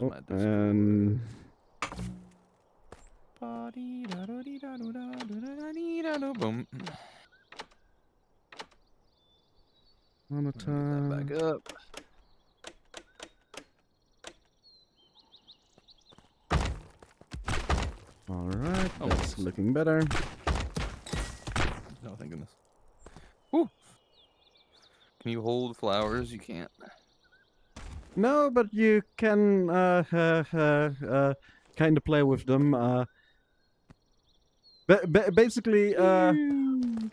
Where's my disc? And Boom. on a Move that time. back up. All right, Oh, that's my looking better. No, thank goodness. Whew. Can you hold flowers? You can't. No, but you can kind of play with them. Basically,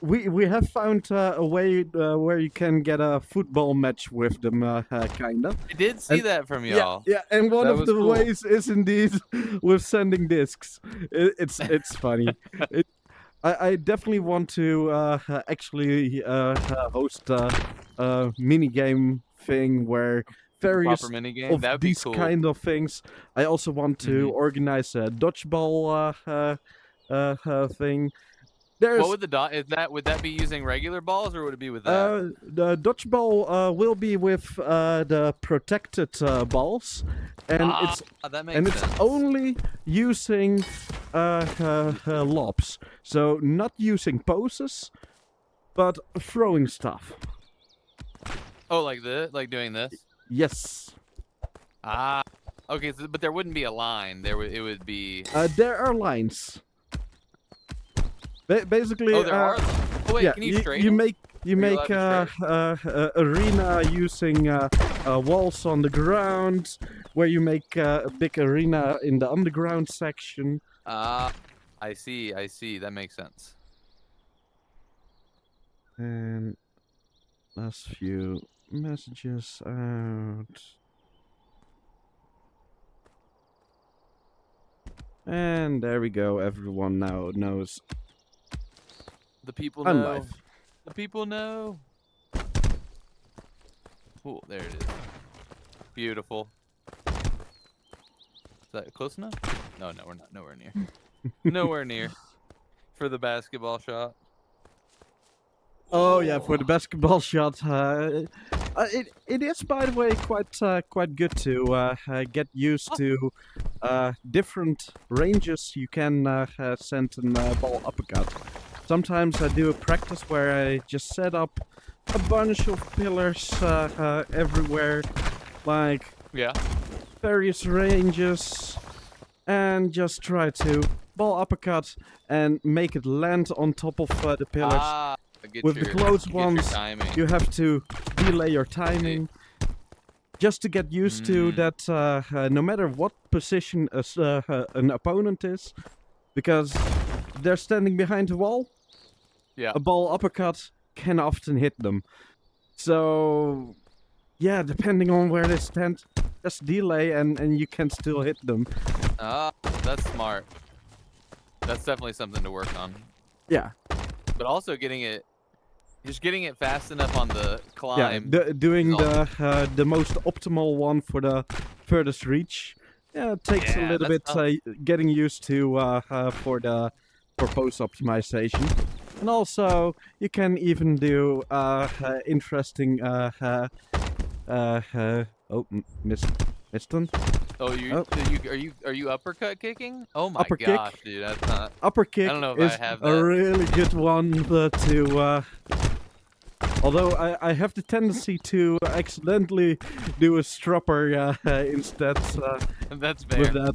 we have found a way where you can get a football match with them, kind of. I did see that from Yeah, y'all. yeah, and one That of was the cool. ways is indeed with sending discs. It's funny. I definitely want to actually host a mini game thing where various Proper mini game. of That'd be these cool. kind of things. I also want to organize a dodgeball thing. There's What would the dot? Would that be using regular balls or would it be with that? the dodgeball will be with the protected balls, and That makes sense. it's only using lobs. So not using poses, but throwing stuff. Oh, like this? Like doing this? Yes. Ah. Okay, so, but there wouldn't be a line. It would be. There are lines. Basically. Oh, there are. Oh wait, Yeah, can you straight? you make allowed to arena using walls on the ground, where you make a big arena in the underground section. Ah, I see. That makes sense. And last few messages out. And there we go. Everyone now knows. The people I'm know. live. The people know. Cool. There it is. Beautiful. Is that close enough? No, we're not. Nowhere near. Nowhere near. For the basketball shot. Oh yeah, for the basketball shot. It is, by the way, quite good to get used to different ranges you can send a ball uppercut. Sometimes I do a practice where I just set up a bunch of pillars everywhere, like various ranges, and just try to ball uppercut and make it land on top of the pillars. With the close ones, you have to delay your timing. Just to get used to that, no matter what position an opponent is, because if they're standing behind the wall, a ball uppercut can often hit them. So, yeah, depending on where they stand, just delay and you can still hit them. Ah, that's smart. That's definitely something to work on. Yeah. But also just getting it fast enough on the climb. Yeah, doing the most optimal one for the furthest reach. Yeah, it takes a little bit getting used to for post optimization. And also, you can even do interesting. Missed one. Oh, are you uppercut kicking? Oh my Upper gosh, kick. dude, that's not. Upper kick I don't know if is I have a that. really good one to. Although I have the tendency to accidentally do a stropper instead. That's fair. With that,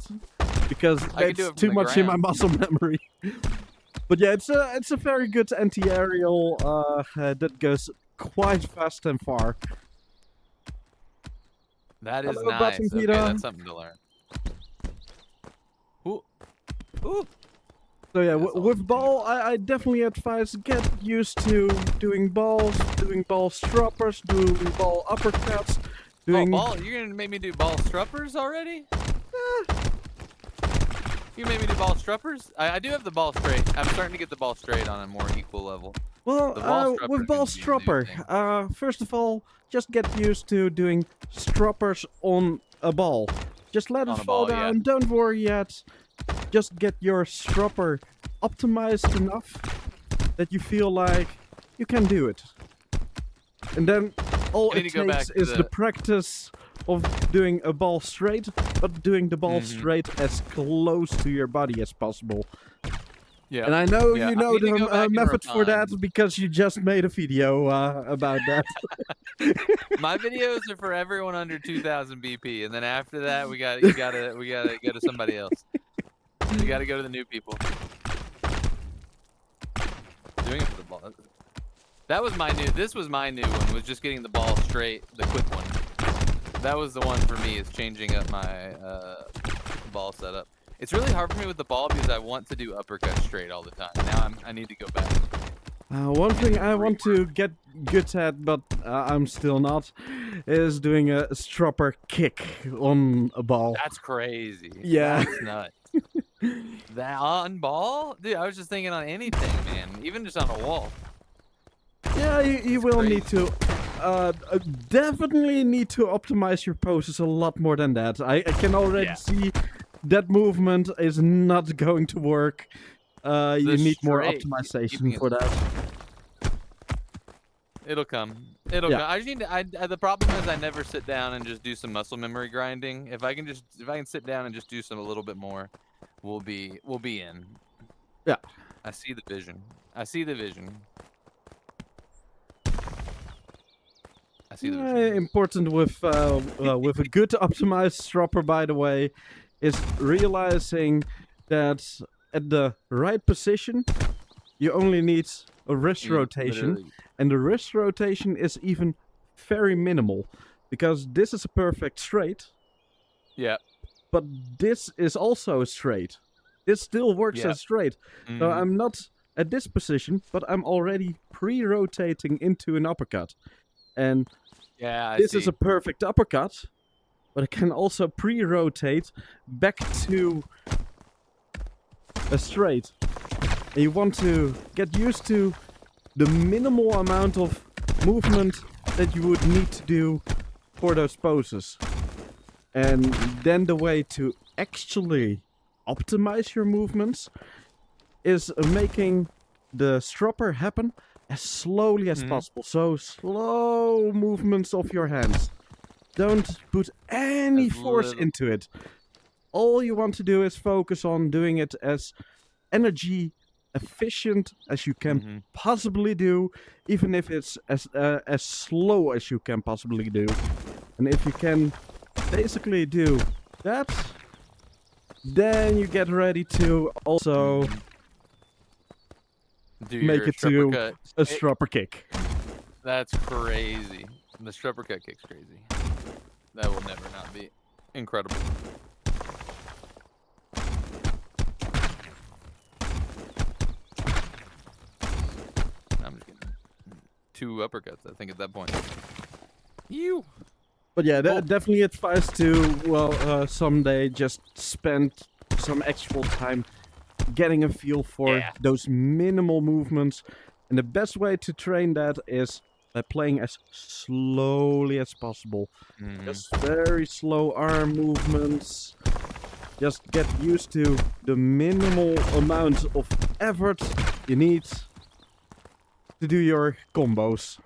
because it's too much in my muscle memory. But yeah, it's a very good anti-aerial that goes quite fast and far. That is Hello, nice. Okay, Peter. that's something to learn. Ooh. Ooh. So yeah, with ball, I definitely advise get used to doing ball stroppers, doing ball uppercuts, doing... ball? You're gonna make me do ball struppers already? You made me do ball struppers? I do have the ball straight. I'm starting to get the ball straight on a more equal level. Well, with ball stropper, first of all, just get used to doing stroppers on a ball. Just let it fall down, don't worry yet. Just get your stropper optimized enough that you feel like you can do it. And then all it takes is the practice of doing a ball straight, but doing the ball Mhm. straight as close to your body as possible. Yeah. And I know Yeah, you I know need to the go back and method for that refine. because you just made a video about that. My videos are for everyone under 2,000 BP, and then after that, we gotta go to somebody else. We gotta go to the new people. Doing it for the ball. This was my new one, was just getting the ball straight, the quick one. That was the one for me, is changing up my ball setup. It's really hard for me with the ball because I want to do uppercut straight all the time. Now I need to go back. One thing I want to get good at, but I'm still not, is doing a stropper kick on a ball. That's crazy. Yeah. That's nuts. That on ball? Dude, I was just thinking on anything, man. Even just on a wall. Yeah, you That's will crazy. need to, definitely need to optimize your poses a lot more than that. I can already Yeah. see that movement is not going to work. You need more straight, optimization keeping it for that. It'll come. It'll Yeah. come. I just need to. The problem is I never sit down and just do some muscle memory grinding. If I can sit down and just do some a little bit more, we'll be in. Yeah. I see the vision. I see the vision. I see the vision. Important with a good optimized stropper, by the way, is realizing that at the right position, you only need a wrist rotation, Literally. and the wrist rotation is even very minimal, because this is a perfect straight, Yeah. but this is also a straight. This still works Yeah. as straight. So Mhm. I'm not at this position, but I'm already pre-rotating into an uppercut. And Yeah, I this see. is a perfect uppercut, but it can also pre-rotate back to a straight. And you want to get used to the minimal amount of movement that you would need to do for those poses. And then the way to actually optimize your movements is making the stropper happen as slowly as Mhm. possible. So slow movements of your hands. Don't put any As force little- into it. All you want to do is focus on doing it as energy efficient as you can Mhm. possibly do, even if it's as slow as you can possibly do. And if you can basically do that, then you get ready to also Do make your it stripper to cut. a stropper kick. That's crazy. The stripper cut kick's crazy. That will never not be incredible. I'm just getting 2 uppercuts, I think, at that point. You. But yeah, Cool. definitely advise to someday just spend some actual time getting a feel for Yeah. those minimal movements. And the best way to train that is by playing as slowly as possible. Mhm. Just very slow arm movements. Just get used to the minimal amount of effort you need to do your combos.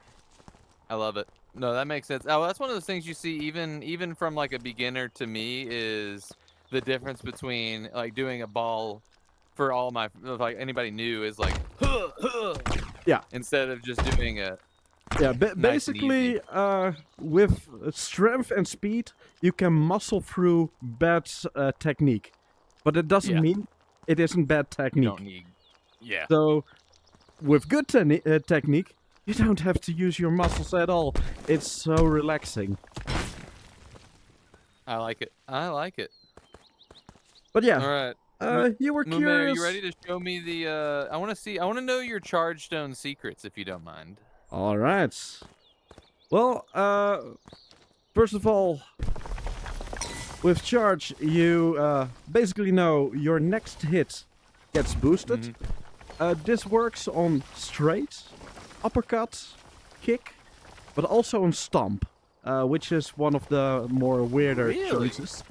I love it. No, that makes sense. Oh, that's one of those things you see even from like a beginner to me, is the difference between like doing a ball for all my, like anybody new, is like huh, huh, Yeah. instead of just doing a Yeah, nice and basically, with strength and speed, you can muscle through bad technique. But it doesn't Yeah. mean it isn't bad you technique. don't need. Yeah. So, with good technique, you don't have to use your muscles at all. It's so relaxing. I like it. I like it. But All yeah, right. you were Mume, are curious. you ready to show me the I want to know your charge stone secrets, if you don't mind. All right. Well, first of all, with charge, you basically know your next hit gets boosted. Mhm. This works on straight, uppercut, kick, but also on stomp, which is one of the more weirder Really? choices.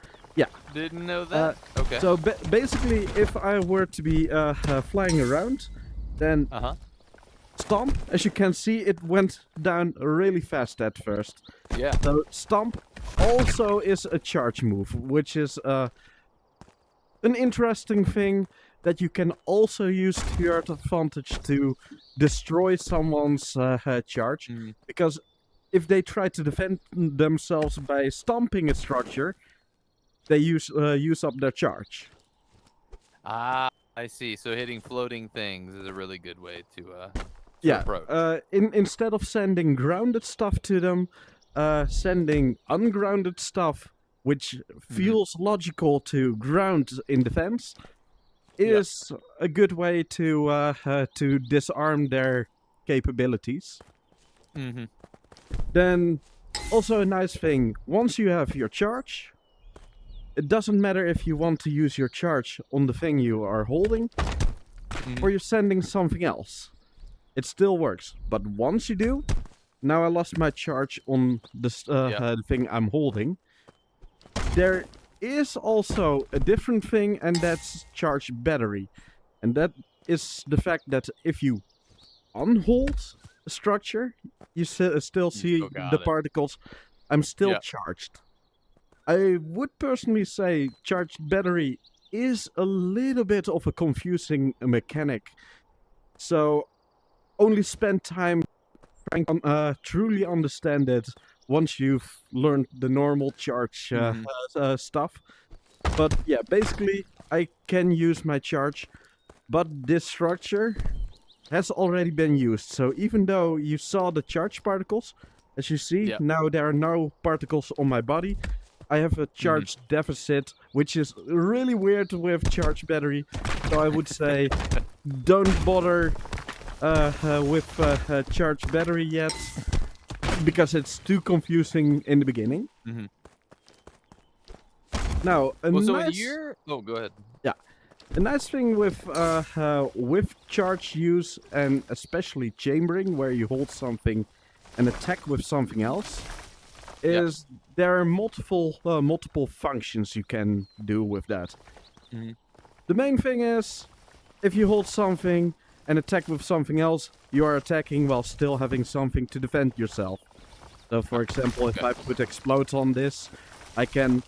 Didn't know that. Okay. So basically, if I were to be flying around, then Uh-huh. stomp, as you can see, it went down really fast at first. Yeah. So stomp also is a charge move, which is an interesting thing that you can also use to your advantage to destroy someone's charge. Mm. Because if they try to defend themselves by stomping a structure, they use up their charge. Ah, I see. So hitting floating things is a really good way to Yeah. approach. Instead of sending grounded stuff to them, sending ungrounded stuff, which feels logical to ground in defense, is a good way to disarm their capabilities. Mm-hmm. Then, also a nice thing, once you have your charge, it doesn't matter if you want to use your charge on the thing you are holding, or you're sending something else. It still works. But once you do, now I lost my charge on the thing I'm holding. There is also a different thing, and that's charge battery. And that is the fact that if you unhold a structure, you still see still got the it. particles. I'm still Yep. charged. I would personally say charged battery is a little bit of a confusing mechanic. So only spend time trying to truly understand it once you've learned the normal charge stuff. But yeah, basically I can use my charge, but this structure has already been used. So even though you saw the charge particles, as you see, now there are no particles on my body. I have a charge deficit, which is really weird with charge battery. So I would say don't bother with charge battery yet, because it's too confusing in the beginning. Now, Oh, go ahead. Yeah. A nice thing with charge use, and especially chambering, where you hold something and attack with something else, is there are multiple functions you can do with that. The main thing is, if you hold something and attack with something else, you are attacking while still having something to defend yourself. So, for example, if I put explode on this, I can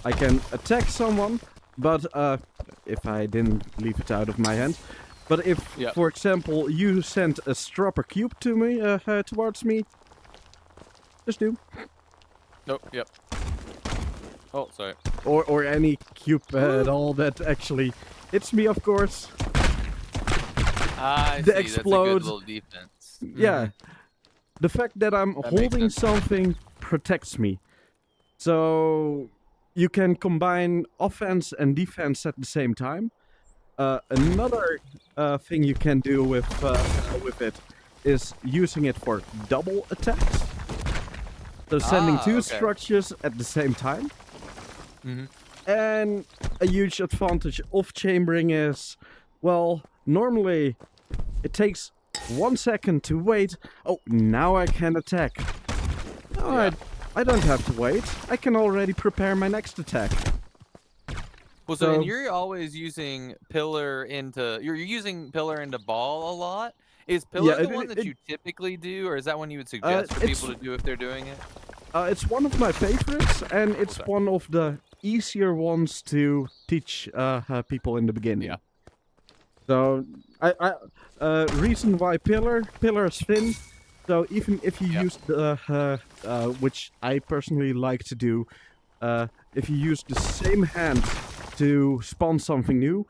attack someone, but if I didn't leave it out of my hand. But if, for example, you send a stropper cube to me, towards me, just do. Nope. Yep. Oh, sorry. Or any cube at all that actually hits me, of course. I The see. explode. That's a good little defense. Yeah. The fact that I'm holding something protects me. So you can combine offense and defense at the same time. Another thing you can do with it is using it for double attacks. So sending two structures at the same time. And a huge advantage of chambering is, well, normally it takes 1 second to wait. Oh, now I can attack. Alright, I don't have to wait. I can already prepare my next attack. Well, so and you're always using pillar into ball a lot. Is pillar the one that you typically do, or is that one you would suggest for people to do if they're doing it? It's one of my favorites, and it's one of the easier ones to teach people in the beginning. Yeah. So, reason why pillar is thin. So even if you use the, which I personally like to do, if you use the same hand to spawn something new,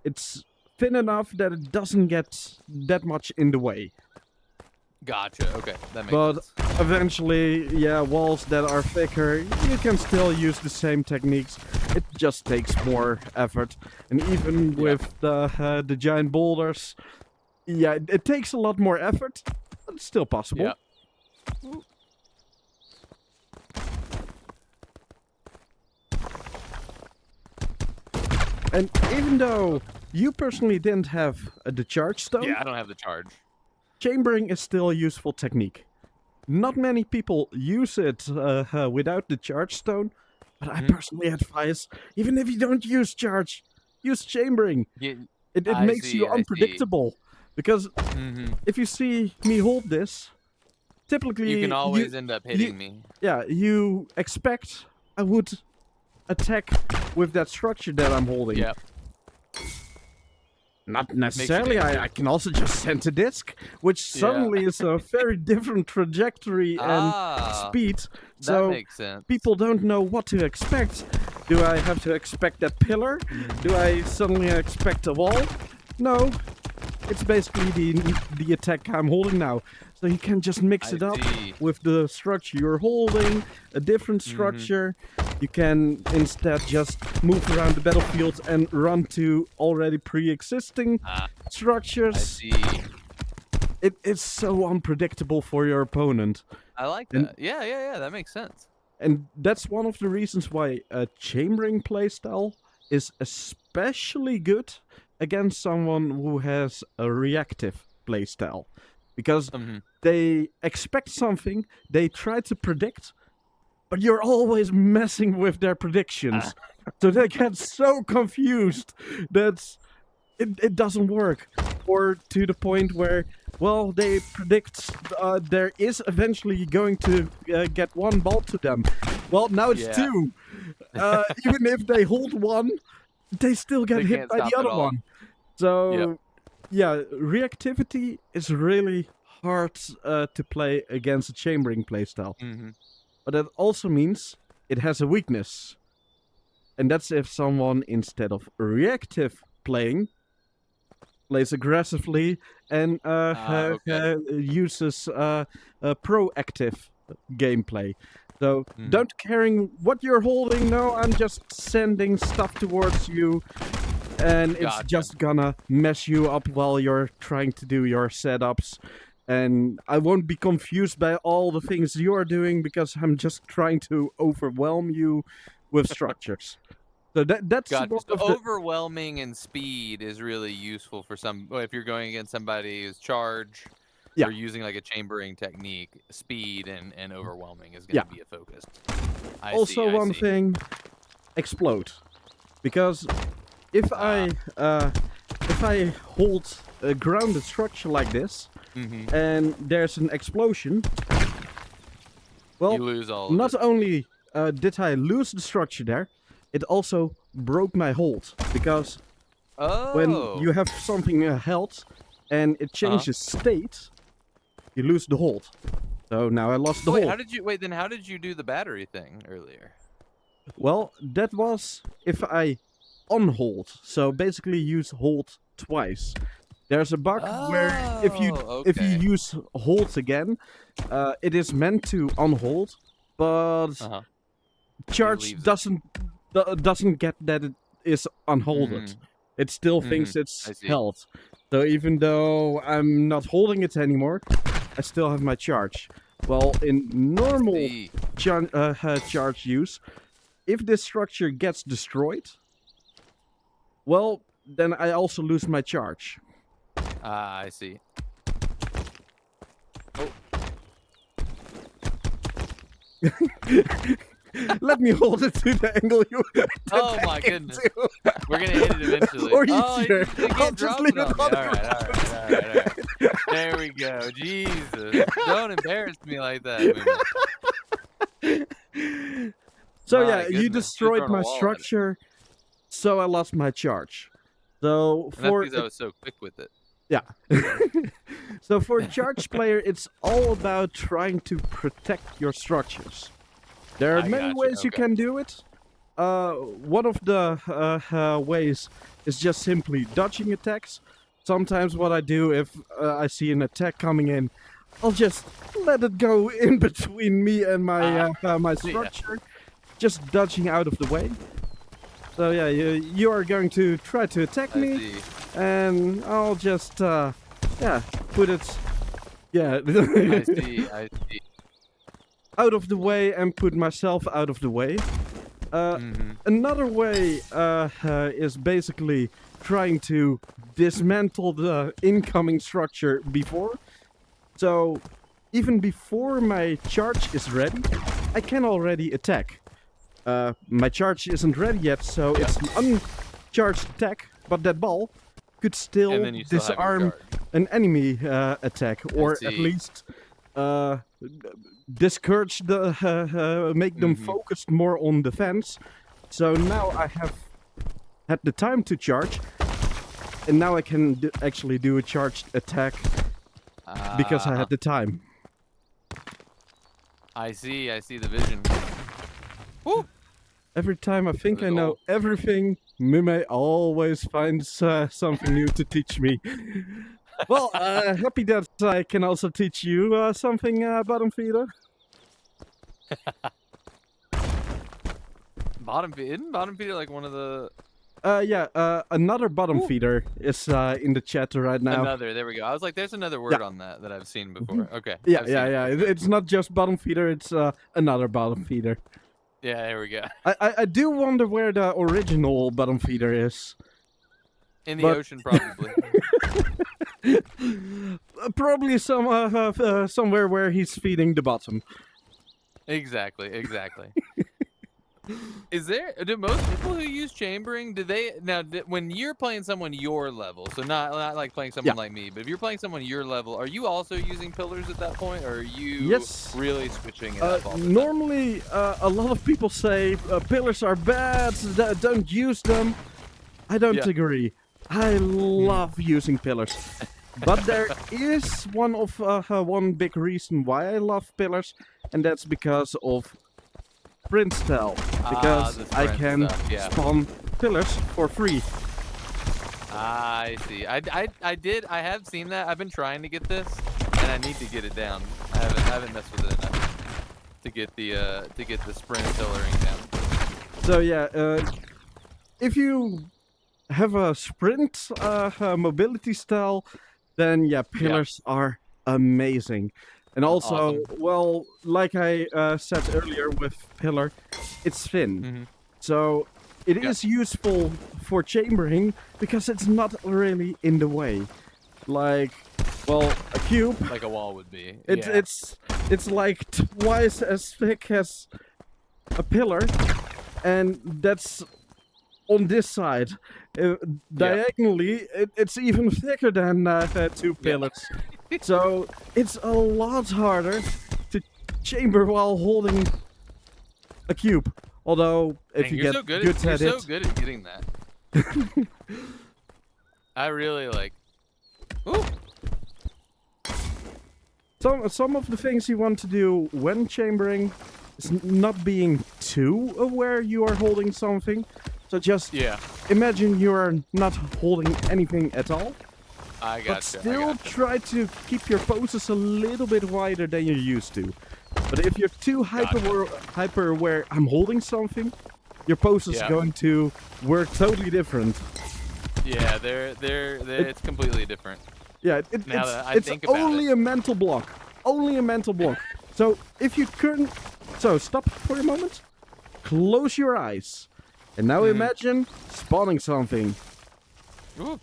it's thin enough that it doesn't get that much in the way. Gotcha. Okay, that makes sense. But eventually, walls that are thicker, you can still use the same techniques. It just takes more effort, and even with the giant boulders, it takes a lot more effort, but it's still possible. Yeah. And even though you personally didn't have the charge stone, Yeah, I don't have the charge. chambering is still a useful technique. Not many people use it without the charge stone, but I personally advise, even if you don't use charge, use chambering. Yeah, It makes you unpredictable. Because if you see me hold this, typically You can always end up hitting me. Yeah, you expect I would attack with that structure that I'm holding. Yep. Not necessarily. I can also just send a disc, which suddenly is a very different trajectory and speed. So that makes sense. people don't know what to expect. Do I have to expect that pillar? Do I suddenly expect a wall? No. It's basically the attack I'm holding now. So you can just mix it up with the structure you're holding, a different structure. You can instead just move around the battlefield and run to already pre-existing structures. I see. It's so unpredictable for your opponent. I like that. Yeah, that makes sense. And that's one of the reasons why a chambering playstyle is especially good against someone who has a reactive playstyle. Because they expect something, they try to predict, but you're always messing with their predictions. So they get so confused that it doesn't work. Or to the point where, well, they predict there is eventually going to get one ball to them. Well, now it's two. Even if they hold one, they still get hit by the other one. So, yeah, reactivity is really hard to play against a chambering playstyle. But that also means it has a weakness. And that's if someone, instead of reactive playing, plays aggressively and uses proactive gameplay. So don't caring what you're holding, no, I'm just sending stuff towards you. And it's just gonna mess you up while you're trying to do your setups. And I won't be confused by all the things you're doing because I'm just trying to overwhelm you with structures. So that's so overwhelming and speed is really useful for some. If you're going against somebody who's charge or using like a chambering technique, speed and overwhelming is going to be a focus. Also, one thing, explode, because if I hold a grounded structure like this and there's an explosion, well, you lose all. Not only did I lose the structure there, it also broke my hold, because when you have something held and it changes state, you lose the hold. So now I lost the hold. Then how did you do the battery thing earlier? Well, that was if I unhold. So basically use hold twice. There's a bug where if you use hold again, it is meant to unhold, but charge doesn't get that it is unholded. It still thinks it's held. So even though I'm not holding it anymore, I still have my charge. Well, in normal charge use, if this structure gets destroyed, well, then I also lose my charge. I see. Oh. Let me hold it to the angle you. Oh my goodness! We're gonna hit it eventually. Or easier. I'll just leave it on all right. There we go. Jesus! Don't embarrass me like that. So you destroyed my structure, so I lost my charge. So for because I was so quick with it. Yeah. So for a charge player, it's all about trying to protect your structures. There are many ways you can do it. One of the ways is just simply dodging attacks. Sometimes what I do if I see an attack coming in, I'll just let it go in between me and my my structure, just dodging out of the way. So yeah, you are going to try to attack me, and I'll just put it I see. out of the way and put myself out of the way. Another way is basically trying to dismantle the incoming structure before. So even before my charge is ready, I can already attack. My charge isn't ready yet, so it's an uncharged attack, but that ball could still disarm an enemy attack, or at least discourage the make them Mhm. focused more on defense. So now I have had the time to charge, and now I can actually do a charged attack because I Uh-huh. had the time. I see the vision. Woo! Every time I think The I know goal. everything, Mime always finds something new to teach me. Well, happy that I can also teach you something, bottom feeder. Isn't bottom feeder like one of the Yeah, another bottom Ooh. feeder is in the chat right now. another? There we go. I was like, there's another word on that I've seen before. Okay. Yeah, I've yeah, seen yeah. It. Okay. It's not just bottom feeder, it's another bottom feeder. Yeah, there we go. I do wonder where the original bottom feeder is. In the But- ocean, probably. Probably somewhere where he's feeding the bottom. Exactly. Do most people who use chambering, when you're playing someone your level, so not like playing someone like me, but if you're playing someone your level, are you also using pillars at that point, or are you Yes. really switching it up all the time? Normally, a lot of people say pillars are bad, don't use them. I don't agree. I love using pillars. But there is one big reason why I love pillars, and that's because of sprint style. Because the I sprint can stuff, yeah. spawn pillars for free. I see. I have seen that. I've been trying to get this, and I need to get it down. I haven't messed with it enough to get the sprint pillaring down. So yeah, if you have a sprint mobility style, then yeah, pillars are amazing. And also, Awesome. well, like I said earlier with pillar, it's thin. Mhm. So it is useful for chambering because it's not really in the way. Like, well, a cube. Like a wall would be. It's like twice as thick as a pillar, and that's on this side. Diagonally, it's even thicker than two pillars. So it's a lot harder to chamber while holding a cube. Although, if Dang, you you're get so good good at, at you're it, so good at getting that. I really like. Ooh. some of the things you want to do when chambering is not being too aware you are holding something. So just imagine you are not holding anything at all. I But gotcha. still try to keep your poses a little bit wider than you're used to. But if you're too hyper aware, I'm holding something, your pose is going to work totally different. Yeah, it's completely different. Yeah, it's only a mental block. Only a mental block. So if you so stop for a moment, close your eyes, and now imagine spawning something. Ooh.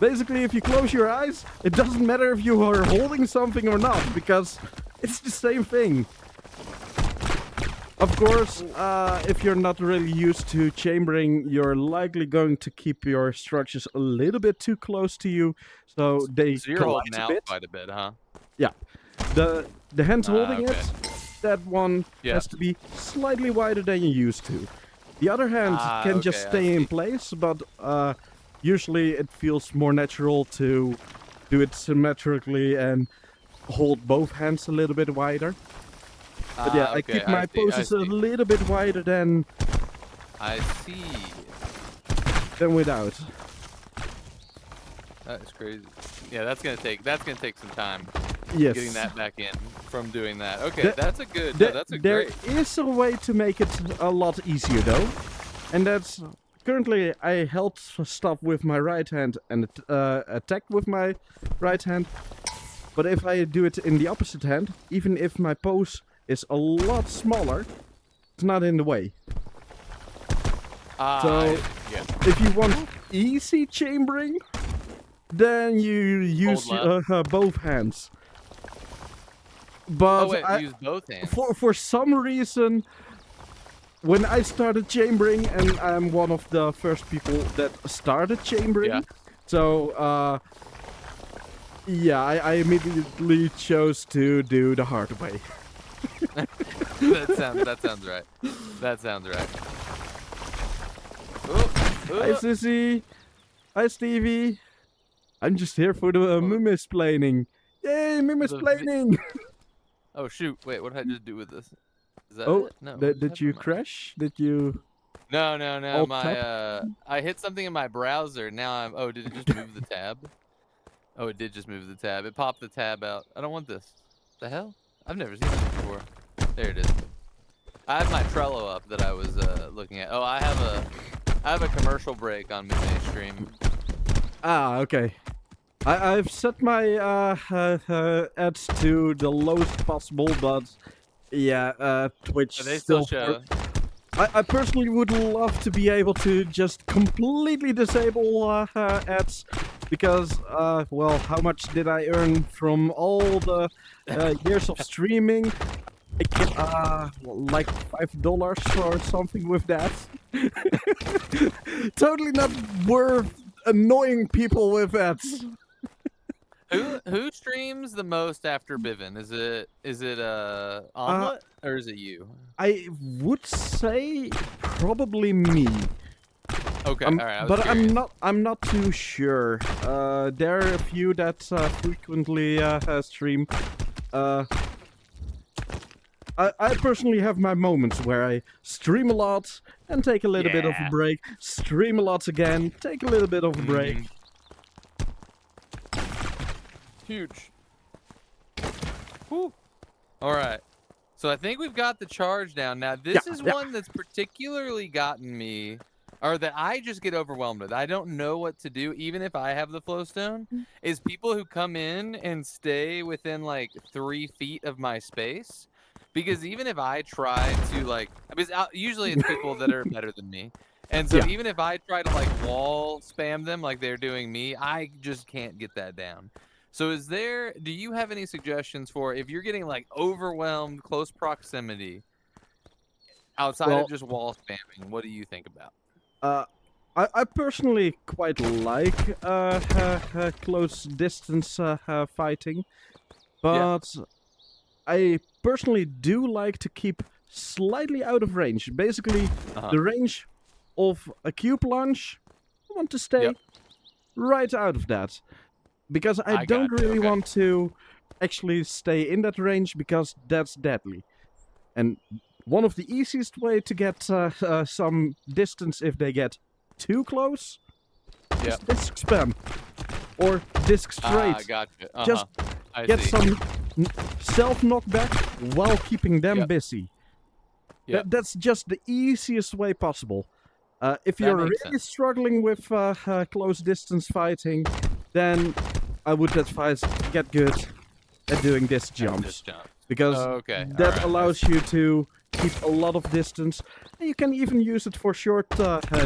Basically, if you close your eyes, it doesn't matter if you are holding something or not, because it's the same thing. Of course, if you're not really used to chambering, you're likely going to keep your structures a little bit too close to you, so they So you're collide holding a out bit. quite a bit, huh? Yeah. The hands holding okay. it, that one has to be slightly wider than you used to. The other hand can just stay in place, but usually it feels more natural to do it symmetrically and hold both hands a little bit wider. But yeah, I keep my poses a little bit wider than without. That is crazy. Yeah, that's gonna take some time. Yes. Getting that back in from doing that. Okay, that's a good. That's a there great. is a way to make it a lot easier though, and that's currently I held stuff with my right hand and attack with my right hand. But if I do it in the opposite hand, even if my pose is a lot smaller, it's not in the way. So if you want easy chambering, then you use both hands. But use both hands. For some reason, when I started chambering, and I'm one of the first people that started chambering, so Yeah, I immediately chose to do the hard way. That sounds right. That sounds right. Ooh, Hi, ooh. Sissy. Hi, Stevie. I'm just here for the Oh, Mimisplaining. Yay, the Mimisplaining! oh shoot! Wait, what did I just do with this? Is that Oh, it? No. What just did you happened to my? crash? Did you No, no, no. alt My tab? I hit something in my browser. Now I'm. Oh, did it just move the tab? Oh, it did just move the tab. It popped the tab out. I don't want this. The hell? I've never seen this before. There it is. I have my Trello up that I was looking at. Oh, I have a commercial break on midday stream. Ah, okay. I've set my ads to the lowest possible, but yeah, Twitch They still still. show. I personally would love to be able to just completely disable ads, because well, how much did I earn from all the years of streaming? I get like $5 or something with that. Totally not worth annoying people with ads. Who streams the most after Bivin? Is it Omelet or is it you? I would say probably me. Okay, all right. I was But curious. I'm not too sure. There are a few that frequently stream. I personally have my moments where I stream a lot and take a little bit of a Yeah. break. Stream a lot again, take a little bit of a break. Huge. Whew. All right. So I think we've got the charge down. Now this is yeah. one that's particularly gotten me, or that I just get overwhelmed with. I don't know what to do, even if I have the flowstone. Is people who come in and stay within like 3 feet of my space, because even if I try to like, because usually it's people that are better than me, and so Yeah. even if I try to like wall spam them like they're doing me, I just can't get that down. So do you have any suggestions for if you're getting like overwhelmed, close proximity, outside of Well, just wall spamming, what do you think about? uh, I personally quite like close distance fighting, Yeah. but I personally do like to keep slightly out of range. Basically, Uh-huh. the range of a cube launch, I want to stay Yep. right out of that. Because I don't gotcha, really okay. want to actually stay in that range, because that's deadly. And one of the easiest way to get some distance if they get too close is Yep. disc spam. Or disc straight. Gotcha. Just I get see. some self knockback while keeping them Yep. busy. Yep. That's just the easiest way possible. If That you're makes really sense. struggling with close distance fighting, then I would advise get good at doing disc jumps, Just jump. because Okay. that Alright, allows you to keep a lot of distance. And you can even use it for short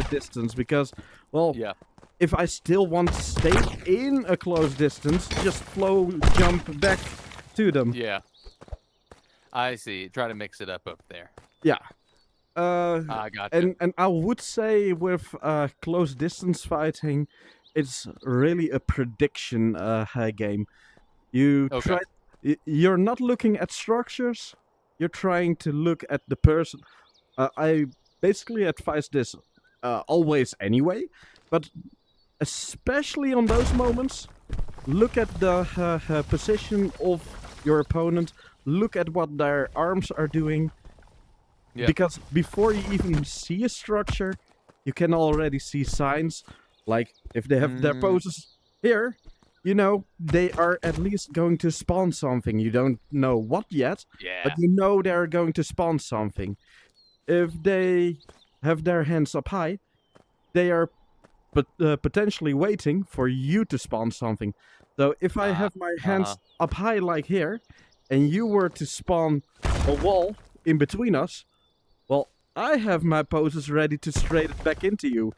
distance, because, well, Yeah. if I still want to stay in a close distance, just flow jump back to them. Yeah. I see. Try to mix it up there. Yeah. I gotcha. And I would say with close distance fighting, it's really a prediction game. You Okay. you're not looking at structures. You're trying to look at the person. I basically advise this always anyway, but especially on those moments, look at the position of your opponent. Look at what their arms are doing. Yeah. Because before you even see a structure, you can already see signs. Like, if they have their poses here, you know, they are at least going to spawn something. You don't know what yet, Yeah. but you know they're going to spawn something. If they have their hands up high, they are potentially waiting for you to spawn something. So if I have my hands up high like here, and you were to spawn a wall in between us, well, I have my poses ready to straight it back into you.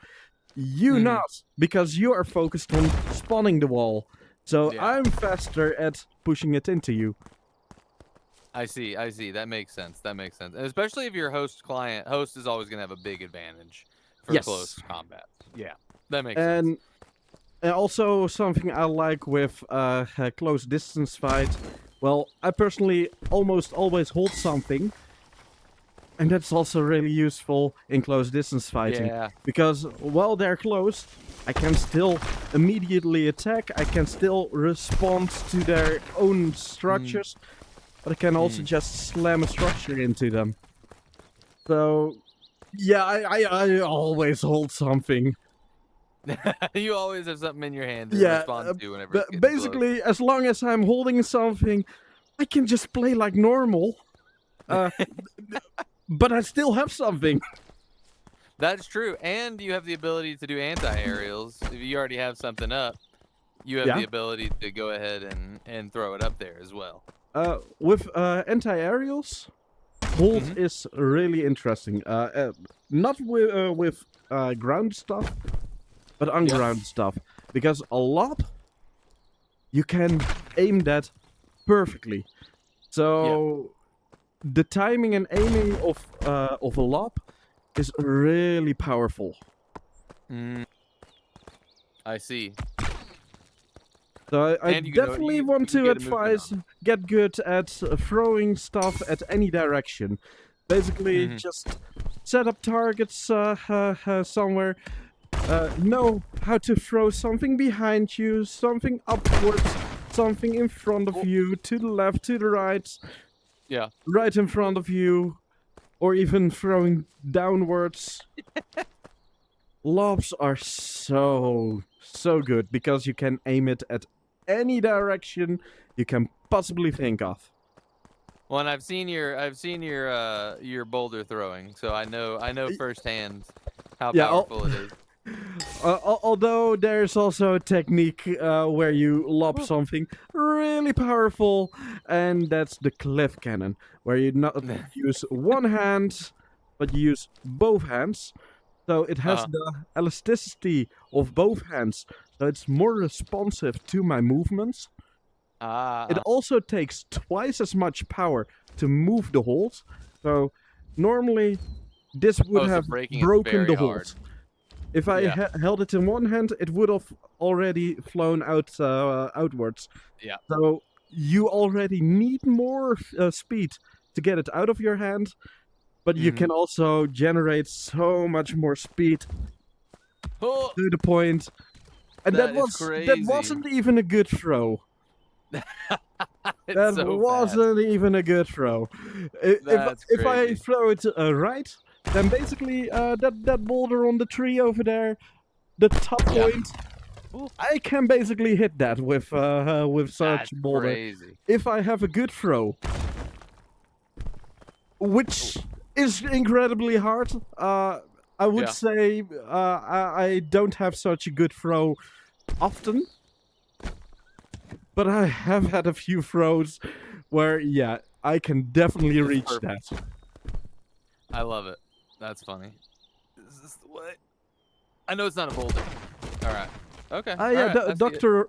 You not, because you are focused on spawning the wall. So Yeah. I'm faster at pushing it into you. I see. That makes sense. And especially if your host is always going to have a big advantage for Yes. close combat. Yeah. That makes sense. And also something I like with a close distance fight. Well, I personally almost always hold something. And that's also really useful in close distance fighting. Yeah. Because while they're close, I can still immediately attack. I can still respond to their own structures. But I can also just slam a structure into them. So, yeah, I always hold something. You always have something in your hand to Yeah, respond to whenever it's getting basically, as long as I'm holding something, I can just play like normal. But I still have something. That's true, and you have the ability to do anti-aerials. If you already have something up, you have Yeah. the ability to go ahead and throw it up there as well. With anti-aerials, hold is really interesting. Not with ground stuff, but on-ground stuff. Because a lob, you can aim that perfectly. So the timing and aiming of a lob is really powerful. I see. So I And you can definitely you want can to get a movement advise on get good at throwing stuff at any direction. Basically, just set up targets somewhere. Know how to throw something behind you, something upwards, something in front of you, to the left, to the right, Yeah. right in front of you, or even throwing downwards. Lobs are so good because you can aim it at any direction you can possibly think of. Well, and I've seen your boulder throwing, so I know firsthand how powerful it is. Although there's also a technique where you lob something really powerful, and that's the cliff cannon, where you not use one hand, but you use both hands. So it has the elasticity of both hands, so it's more responsive to my movements. It also takes twice as much power to move the hold. So normally this would have broken the hold. If I held it in one hand, it would have already flown outwards. Yeah. So you already need more speed to get it out of your hand, but you can also generate so much more speed to the point. And that wasn't even a good throw. That wasn't even a good throw. If I throw it right, then basically that boulder on the tree over there, the top point, I can basically hit that with such a boulder. Crazy. If I have a good throw, which is incredibly hard. I would say I don't have such a good throw often. But I have had a few throws where, yeah, I can definitely reach that. I love it. That's funny. Is this the way? I know it's not a boulder. All right. Okay. Yeah, right, Dr.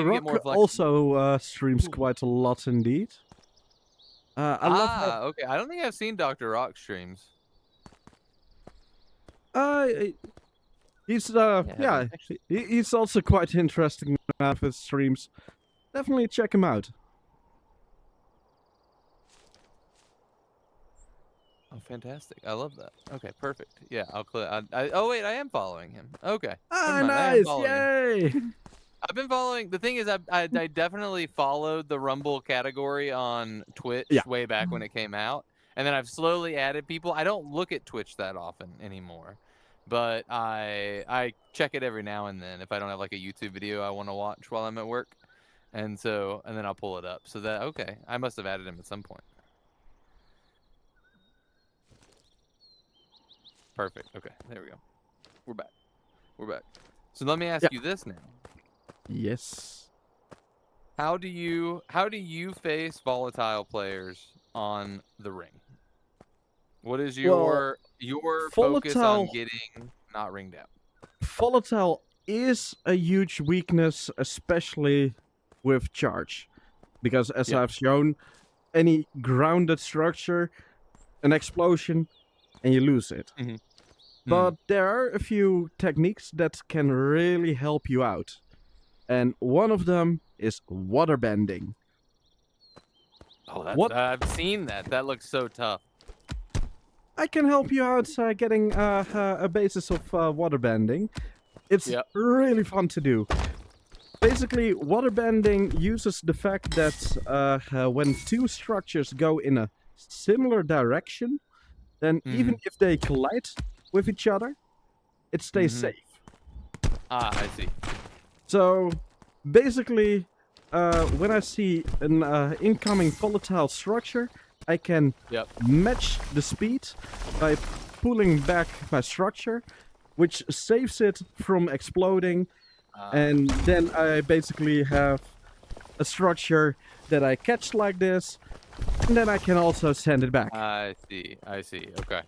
Rock also streams quite a lot indeed. I love how... okay. I don't think I've seen Dr. Rock streams. He's he's also quite interesting with his streams. Definitely check him out. Oh, fantastic! I love that. Okay, perfect. Yeah, I'll click. Oh wait, I am following him. Okay. Nice! Yay! I've been following. The thing is, I definitely followed the Rumble category on Twitch way back when it came out, and then I've slowly added people. I don't look at Twitch that often anymore, but I check it every now and then if I don't have like a YouTube video I want to watch while I'm at work. And then I'll pull it up. So that, okay, I must have added him at some point. Perfect. Okay, there we go. We're back. So let me ask you this now. Yes. How do you face volatile players on the ring? What is your focus on getting not ringed out? Volatile is a huge weakness, especially with charge, because as I've shown, any grounded structure, an explosion, and you lose it. But there are a few techniques that can really help you out. and one of them is waterbending. Oh, that's, What? I've seen that. That looks so tough. I can help you out getting a basis of waterbending. It's Yep. really fun to do. Basically, waterbending uses the fact that when two structures go in a similar direction, then even if they collide with each other, it stays safe. Ah, I see. So, basically, when I see an incoming volatile structure, I can match the speed by pulling back my structure, which saves it from exploding. And then I basically have a structure that I catch like this, and then I can also send it back. I see. Okay.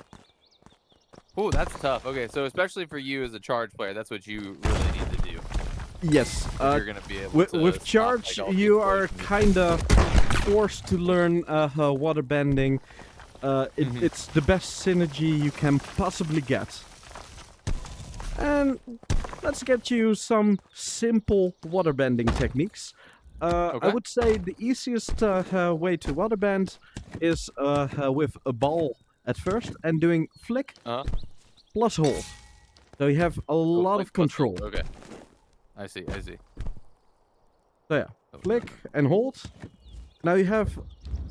Ooh, that's tough. Okay, so especially for you as a charge player, that's what you really need to do. Yes. You're gonna be able to with charge, stop, like, you are kind of forced to learn waterbending. It's the best synergy you can possibly get. And let's get you some simple waterbending techniques. I would say the easiest way to waterbend is with a ball at first and doing flick plus hold. So you have a lot of control. Okay. I see. So yeah, flick and hold. Now you have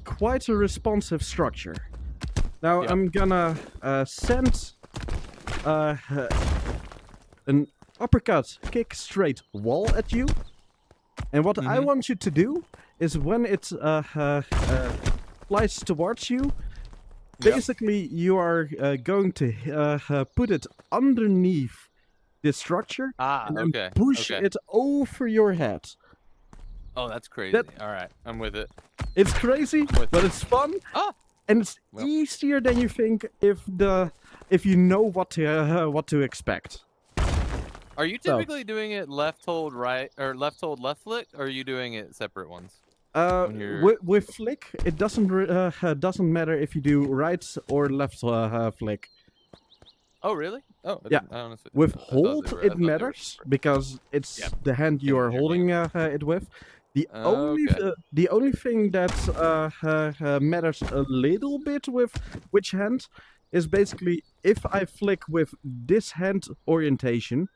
quite a responsive structure. Now I'm gonna send an uppercut kick straight wall at you. And what I want you to do is when it flies towards you, basically you are going to put it underneath this structure and then push it over your head. Oh, that's crazy. All right, I'm with it. It's crazy, but it's fun. And it's easier than you think if you know what to expect. Are you typically doing it left hold right or left hold left flick, or are you doing it separate ones? With flick, it doesn't matter if you do right or left flick. Oh really? Oh yeah. Honestly, with hold, it matters because it's the hand you are holding it with. The only thing that matters a little bit with which hand is basically if I flick with this hand orientation.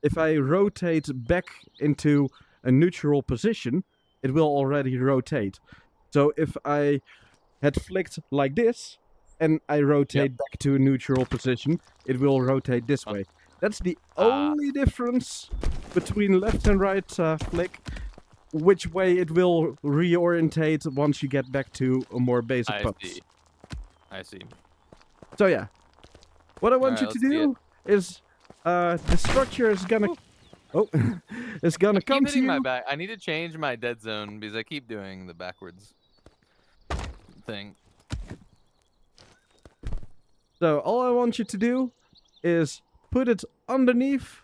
If I rotate back into a neutral position, it will already rotate. So if I had flicked like this, and I rotate back to a neutral position, it will rotate this way. That's the only difference between left and right flick, which way it will reorientate once you get back to a more basic pose. I see. So yeah, what I want you to do is... the structure is gonna... it's gonna come to you. My back. I need to change my dead zone because I keep doing the backwards thing. So all I want you to do is put it underneath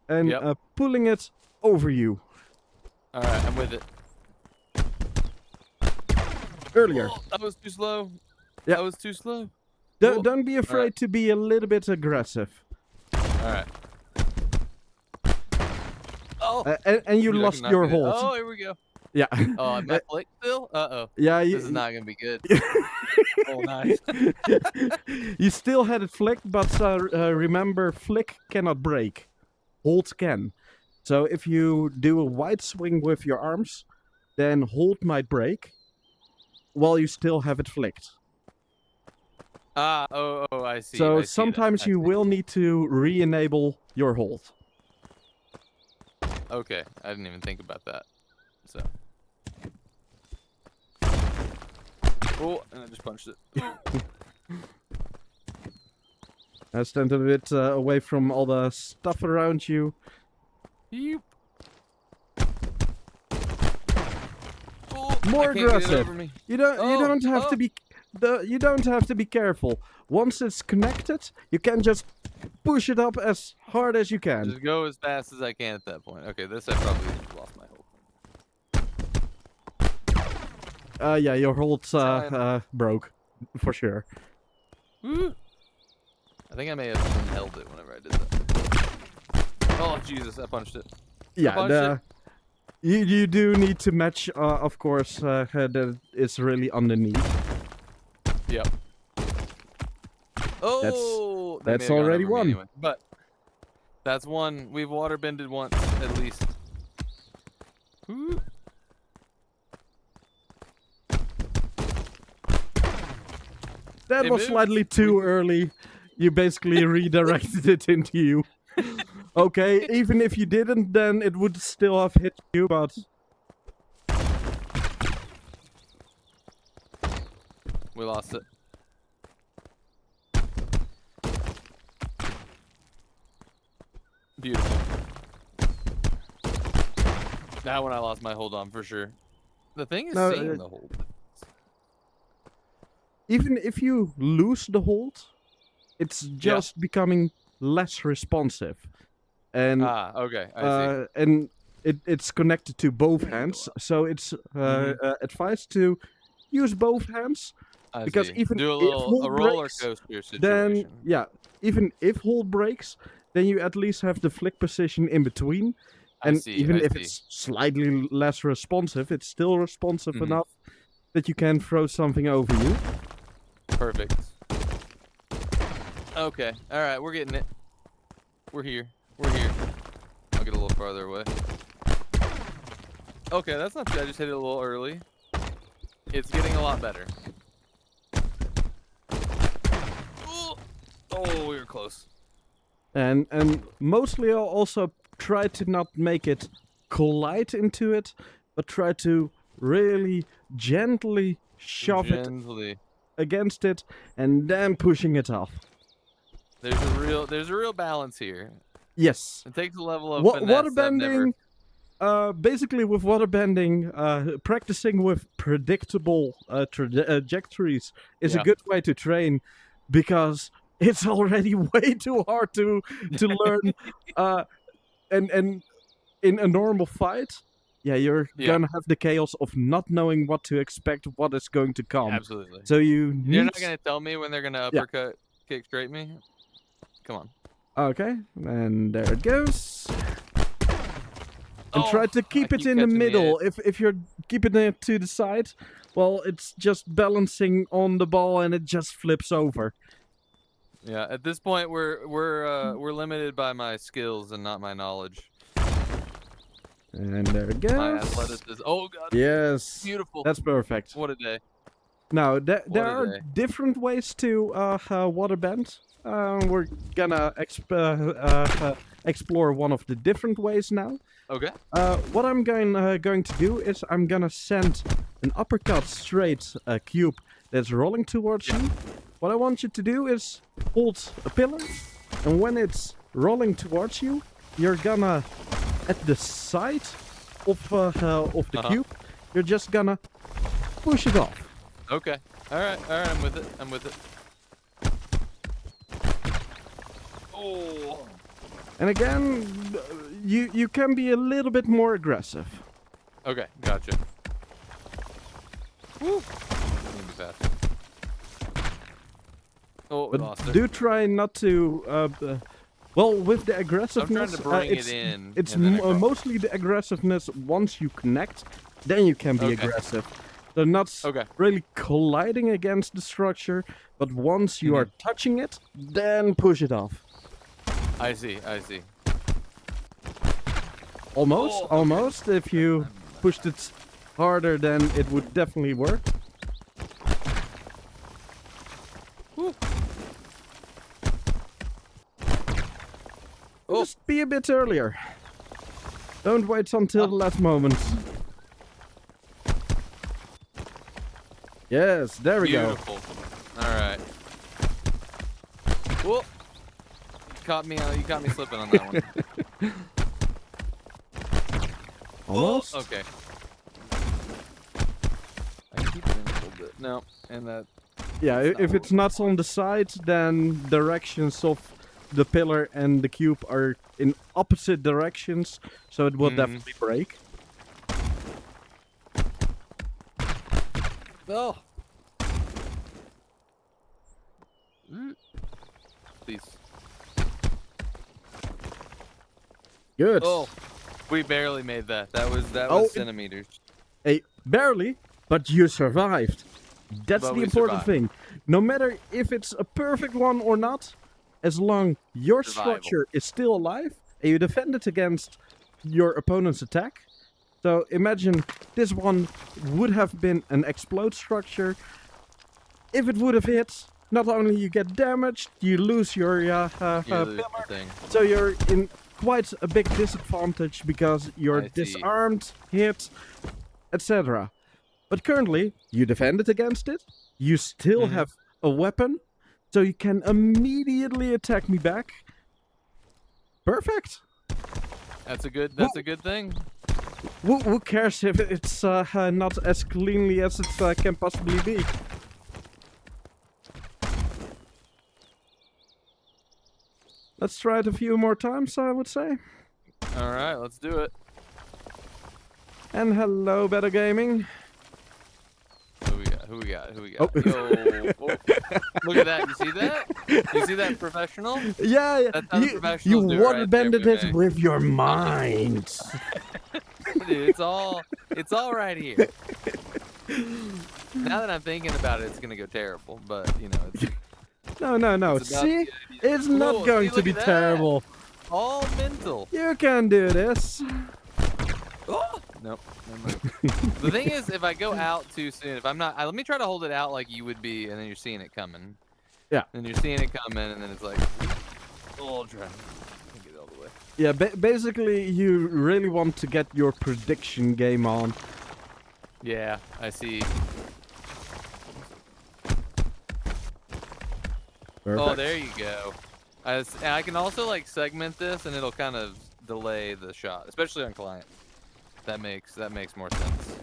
and pulling it over you. All right, I'm with it. Earlier. Oh, that was too slow. Yeah. That was too slow. Don't be afraid to be a little bit aggressive. Alright. Oh! And you lost your hold. Oh, here we go. Yeah. Oh, I'm at flick still? Uh-oh. Yeah, this is not going to be good. Oh, nice. You still had it flicked, but remember, flick cannot break. Hold can. So if you do a wide swing with your arms, then hold might break while you still have it flicked. I see. So I see sometimes you will need to re-enable your hold. Okay, I didn't even think about that. So. Oh, and I just punched it. I stand a bit away from all the stuff around you. Yep. More aggressive. You don't have to be. You don't have to be careful. Once it's connected, you can just push it up as hard as you can. Just go as fast as I can at that point. Okay, this I probably lost my hold. Yeah, your hold broke, for sure. Woo. I think I may have held it whenever I did that. Oh, Jesus, I punched it. Yeah, Up on shit. you do need to match, of course, that it's really underneath. Yep. Oh, that may That's have gone already over me one. anyway. But that's one. We've waterbended once at least. Ooh. That It was moved. slightly too early. You basically redirected it into you. Okay, even if you didn't, then it would still have hit you, but... We lost it. Beautiful. That one I lost my hold on for sure. The thing is No, seeing the hold. Even if you lose the hold, it's just becoming less responsive. And Okay, I see. and it's connected to both hands, so it's advised to use both hands. I Because see. even Do if a hold roller breaks, coaster situation. then yeah, even if hold breaks, then you at least have the flick position in between. I And see. even I if see. it's slightly less responsive, it's still responsive Mhm. enough that you can throw something over you. Perfect. Okay. All right. We're getting it. We're here. We're here. I'll get a little farther away. Okay, that's not too. I just hit it a little early. It's getting a lot better. Ooh. Oh, we were close. And mostly I'll also try to not make it collide into it, but try to really gently shove it Gently. against it and then pushing it off. There's a real balance here. Yes. It takes a level of finesse I've never. Waterbending, basically with waterbending, practicing with predictable trajectories is a Yeah. good way to train, because it's already way too hard to learn. And in a normal fight, yeah, you're Yeah. gonna have the chaos of not knowing what to expect, what is going to come. Absolutely. So you You're need. not gonna tell me when they're gonna uppercut, kick straight me. Come on. Okay, and there it goes. And try to I keep it keep in the catching the middle. If you're keeping it to the side, well, it's just balancing on the ball and it just flips over. Yeah, at this point we're limited by my skills and not my knowledge. And there it My goes. athleticism. Oh god. Yes. Beautiful. That's perfect. What a day. Now, there What a are day. different ways to waterbend. We're gonna explore one of the different ways now. Okay. What I'm going to do is I'm gonna send an uppercut straight cube that's rolling towards you. What I want you to do is hold a pillar, and when it's rolling towards you, you're gonna, at the side of the cube, you're just gonna push it off. Okay. All right. I'm with it. I'm with it. Oh. And again, you can be a little bit more aggressive. Okay. Gotcha. Woo. Need to be faster. Oh, we lost But it. do try not to. Well, with the aggressiveness, I'm trying to bring it's it in. it's and then across. mostly the aggressiveness. Once you connect, then you can be aggressive. They're not really colliding against the structure, but once you are touching it, then push it off. I see. I see. Almost, almost. If you pushed it harder, then it would definitely work. Woo. Just be a bit earlier. Don't wait until the last moment. Yes, there we go. Beautiful. All right. Whoa. You caught me slipping on that one. Almost. Oh, okay. I keep doing a little bit. No, and that. Yeah, if it's not on the side, then directions of the pillar and the cube are in opposite directions, so it will definitely break. Oh. Please. Good. Oh. We barely made that. That was Oh, centimeters. Hey, barely, but you survived. That's But the we important survived. thing. No matter if it's a perfect one or not, as long your Survival. structure is still alive and you defend it against your opponent's attack. So imagine this one would have been an explode structure. If it would have hit, not only you get damaged, you lose your You lose pillar. the thing. So you're in quite a big disadvantage because you're I see. disarmed, hit, etc. But currently, you defended against it. You still have a weapon, so you can immediately attack me back. Perfect. That's a good thing. Who cares if it's not as cleanly as it can possibly be? Let's try it a few more times, I would say. All right, let's do it. And hello, Better Gaming. Who we got? Who we got? Who we got? Oh. Yo, oh, look at that. You see that? You see that professional? Yeah, That's how the you professionals do it right there, waterbended it Boomerang. with your mind. Dude, it's all right here. Now that I'm thinking about it, it's gonna go terrible. But you know, it's No. It's about See? the idea. It's not Cool, going see, to be look at that. terrible. all mental. You can do this. Oh! Nope. Never mind. The thing is, if I go out too soon, if I'm not, let me try to hold it out like you would be, and then you're seeing it coming. Yeah. And you're seeing it coming, and then it's like, oh, I'll try. Can't get it all the way. Yeah, basically you really want to get your prediction game on. Yeah, I see. Perfect. Oh, there you go. And I can also like segment this, and it'll kind of delay the shot, especially on client. That makes more sense.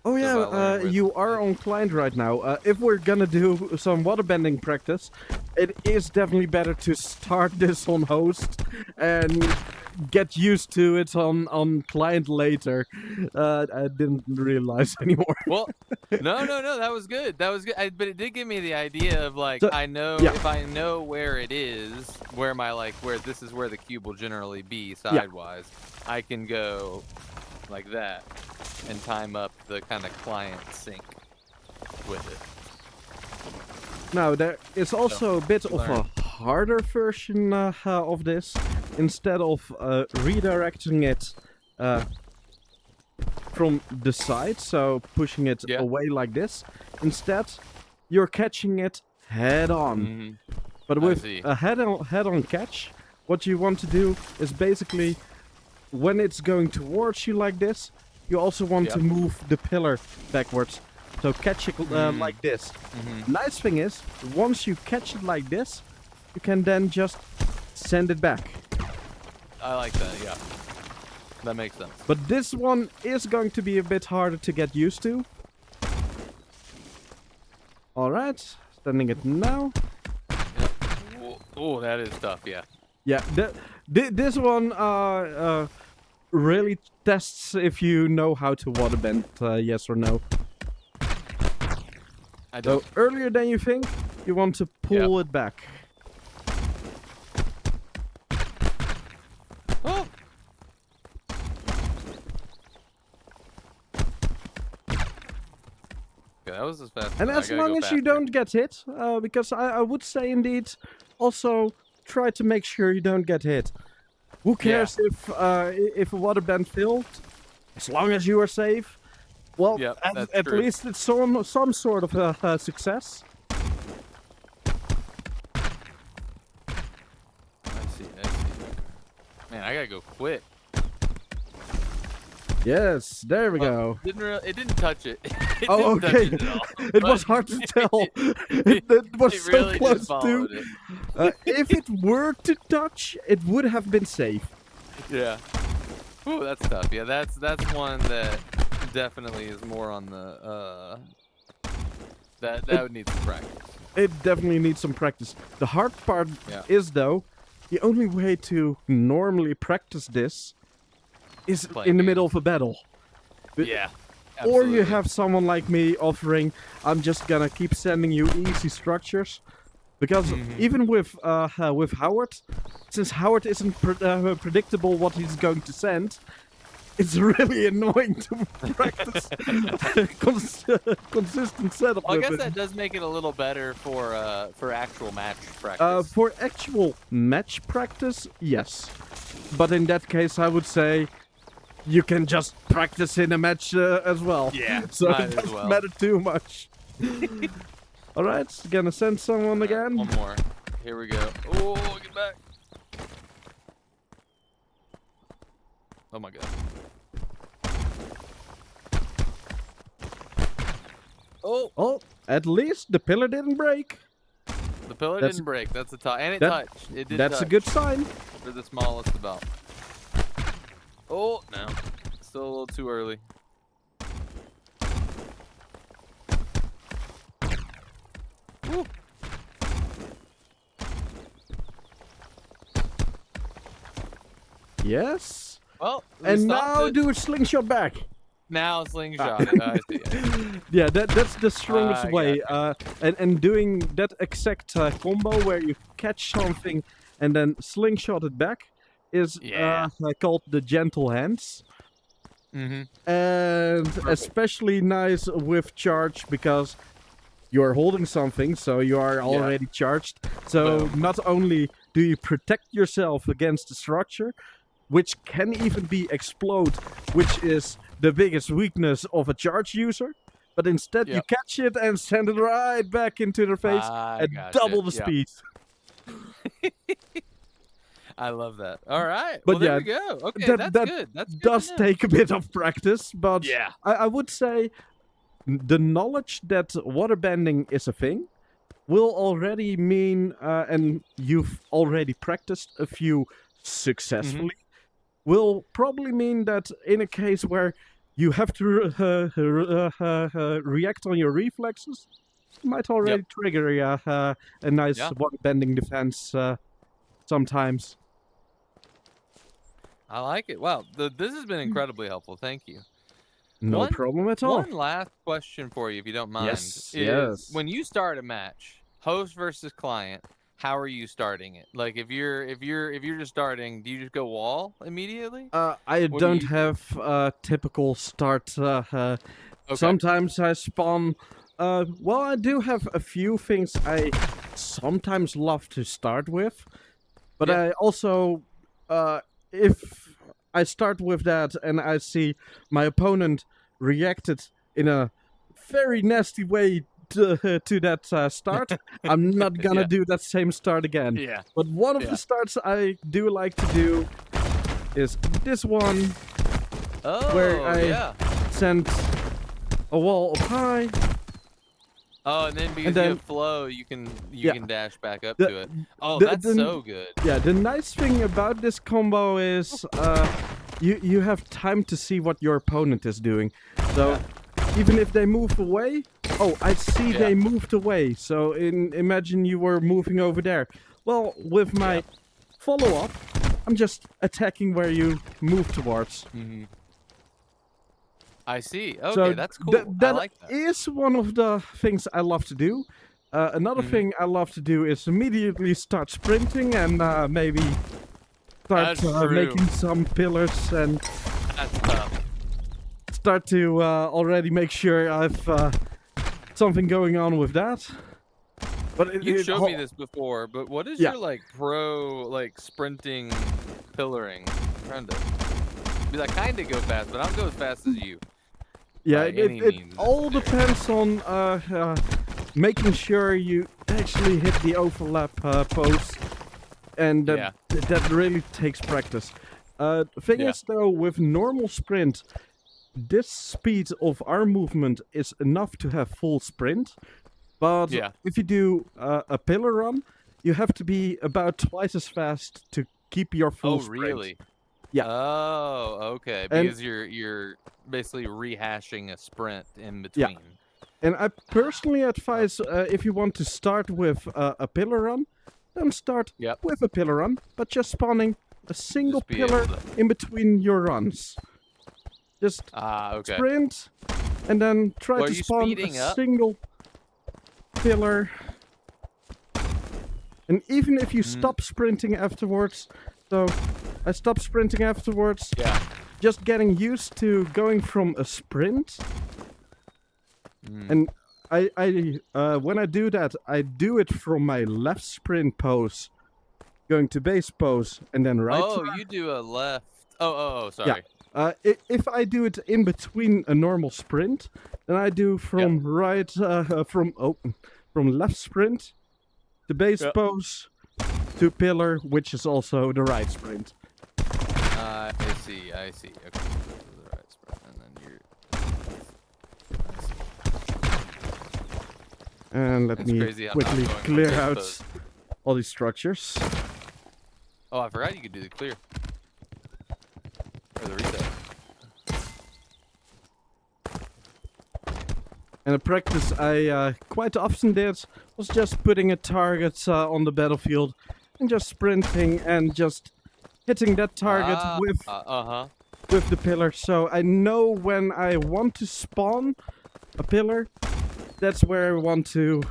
Oh So yeah, if I learn where you the- are on client right now. If we're gonna do some waterbending practice, it is definitely better to start this on host and get used to it on client later. I didn't realize anymore. Well, no, that was good. That was good. But it did give me the idea of like So- I know yeah. if I know where it is, where this is where the cube will generally be sidewise, I can go like that and time up the kind of client sync with it. Now there is also a bit of learn. a harder version of this. Instead of redirecting it from the side, so pushing it Yeah. away like this, instead you're catching it head on. Mhm. But I with see. a head-on catch, what you want to do is basically, when it's going towards you like this, you also want to Yep. move the pillar backwards. So catch it like this. Nice thing is, once you catch it like this, you can then just send it back. I like that. Yeah, that makes sense. But this one is going to be a bit harder to get used to. Alright, sending it now. Oh, that is tough. Yeah. Yeah, this one really tests if you know how to waterbend, yes or no. I So don't. earlier than you think, you want to pull it back. Oh. Okay, that was as fast. And I as gotta long go as you faster. don't get hit, because I would say indeed, also try to make sure you don't get hit. Who cares if a waterbend failed? As long as you are safe. Well, Yep, that's at true. least it's some sort of success. I see. Man, I gotta go quick. Yes, there we go. It didn't touch it. It Oh, didn't touch okay. it at all, It was but hard to tell. It was it so really close just to. followed it. If it were to touch, it would have been safe. Yeah. Ooh, that's tough. Yeah, that's one that definitely is more on the that would need some practice. It definitely needs some practice. The hard part Yeah. is, though, the only way to normally practice this is Playing in the games. middle of a battle. Yeah. Or you absolutely. have someone like me offering, I'm just gonna keep sending you easy structures. Because even with Howard, since Howard isn't predictable what he's going to send, it's really annoying to practice consistent setup Well, I with guess it. that does make it a little better for actual match practice. For actual match practice, yes. But in that case, I would say you can just practice in a match as well. Yeah, So might it as doesn't well. matter too much. All right, gonna send someone again. One more. Here we go. Oh, get back. Oh my god. Oh, Oh, at least the pillar didn't break. the pillar That's- didn't break. That's a touch. And it that- touched. It did That's a touch good sign. for the smallest about. Oh, no. Still a little too early. Woo. Yes. Well, we And stopped now it. do a slingshot back. Now slingshot it. I see. Yeah, that's the strongest I way. And doing that exact combo where you catch something and then slingshot it back is Yeah. called the gentle hands. Mm-hmm. And especially nice with charge because you're holding something, so you are already charged. So Boom. not only do you protect yourself against the structure, which can even be explode, which is the biggest weakness of a charge user, but instead you Yep. catch it and send it right back into their face I at gotcha. double the Yep. speed. I love that. All right. But Well, there yeah, we go. Okay, that- that's that good. That's good to Does know. take a bit of practice, but Yeah. I would say the knowledge that waterbending is a thing will already mean, and you've already practiced a few successfully, will probably mean that in a case where you have to react on your reflexes, you might already trigger a nice Yeah. waterbending defense sometimes. I like it. Wow, this has been incredibly helpful. Thank you. No One- problem at all. One last question for you, if you don't mind. Yes, is yes. When you start a match, host versus client, how are you starting it? Like, if you're just starting, do you just go wall immediately? I What do don't you- have a typical start. Okay. Sometimes I spawn. Well, I do have a few things I sometimes love to start with, but Yeah. I also, if I start with that and I see my opponent reacted in a very nasty way to that start, I'm not gonna Yeah. do that same start again. Yeah. But one of Yeah. the starts I do like to do is this one. Oh, Where I- yeah. Send a wall up high. Oh, and then because then- you have flow, you can Yeah. dash back up The- to it. Oh, the- that's the- so good. Yeah, the nice thing about this combo is you have time to see what your opponent is doing. So even if they move away, oh, I see Yeah. they moved away. So imagine you were moving over there. Well, with my follow-up, I'm just attacking where you move towards. I see. Okay, So that's cool. that I like that. is one of the things I love to do. Another Mhm. thing I love to do is immediately start sprinting and maybe start That's true. making some pillars and That's tough. start to already make sure I've something going on with that. But You showed me oh, this before, but what is Yeah. your like sprinting pillaring? I'm trying to because I kind of go fast, but I don't go as fast as you. Yeah, by any it means. all depends on making sure you actually hit the overlap pose, and Yeah. that really takes practice. Thing Yeah. is though, with normal sprint, this speed of arm movement is enough to have full sprint, but Yeah. if you do a pillar run, you have to be about twice as fast to keep your full Oh, sprint. really? Yeah. Oh, okay. And- Because you're basically rehashing a sprint in between. And I personally advise if you want to start with a pillar run, don't start Yep. with a pillar run, but just spawning a single Just be pillar able to- in between your runs. Just Okay. sprint, and then try Well, are to you spawn a speeding up? single pillar. And even if you Mm. stop sprinting afterwards, so I stop sprinting afterwards, Yeah. just getting used to going from a sprint. And when I do that, I do it from my left sprint pose, going to base pose, and then right. Oh, you do a left. Oh, sorry. Yeah. If I do it in between a normal sprint, then I do from from left sprint to base pose to pillar, which is also the right sprint. I see. Okay, so the right sprint, and then you're. And let It's me crazy how quickly not going clear from out base pose. all these structures. Oh, I forgot you could do the clear. Or the reset. And a practice I quite often did was just putting a target on the battlefield and just sprinting and just hitting that target with the pillar. So I know when I want to spawn a pillar, that's where I want to.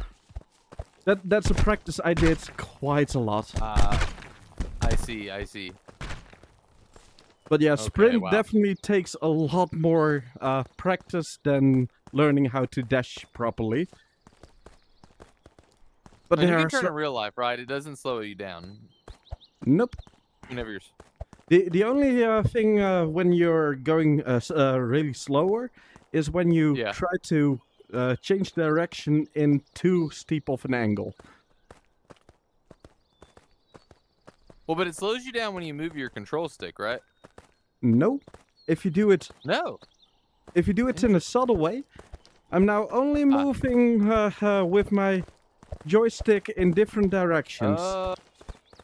That's a practice I did quite a lot. I see. But yeah, Okay, sprint wow. definitely takes a lot more practice than learning how to dash properly. But And you there can are turn in real life, right? It doesn't slow you down. Nope. Whenever you're. The only thing when you're going really slower is when you try to change direction in too steep of an angle. Well, but it slows you down when you move your control stick, right? No. If you do it in a subtle way, I'm now only moving with my joystick in different directions.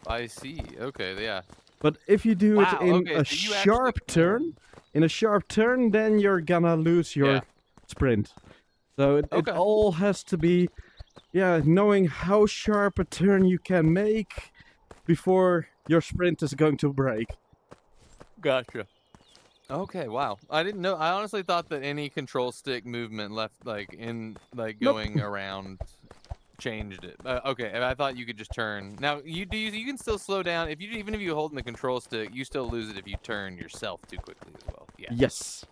I see. Okay, yeah. But if you do it in okay, a so you sharp turn, then you're gonna lose your sprint. So it all has to be, knowing how sharp a turn you can make before your sprint is going to break. Gotcha. Okay, wow. I didn't know. I honestly thought that any control stick movement going around changed it. Okay, I thought you could just turn. Now you can still slow down even if you hold in the control stick, you still lose it if you turn yourself too quickly as well. Yeah. Yes.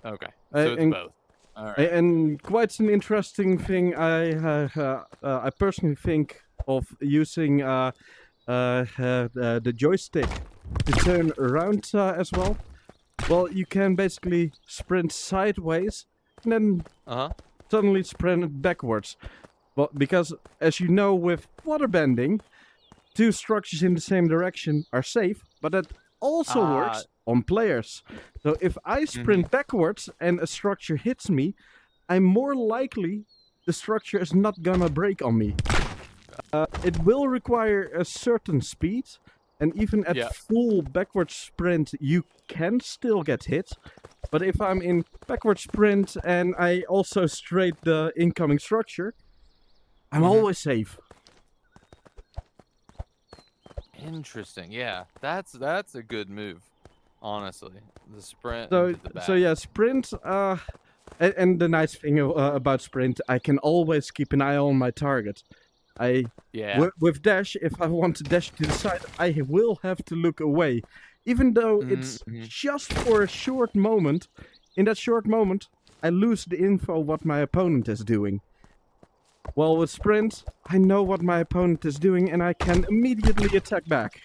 Okay. So it's both. All right. And quite an interesting thing I personally think of using the joystick to turn around as well. Well, you can basically sprint sideways and then suddenly sprint backwards. Well, because as you know, with waterbending, two structures in the same direction are safe, but that also works on players. So if I sprint backwards and a structure hits me, I'm more likely the structure is not gonna break on me. It will require a certain speed, and even at full backward sprint, you can still get hit. But if I'm in backward sprint and I also straight the incoming structure, I'm always safe. Interesting. Yeah, that's a good move, honestly. The sprint. So into the back. so yeah, sprint. And the nice thing about sprint, I can always keep an eye on my target. With dash, if I want to dash to the side, I will have to look away, even though it's just for a short moment. In that short moment, I lose the info what my opponent is doing. Well, with sprint, I know what my opponent is doing, and I can immediately attack back.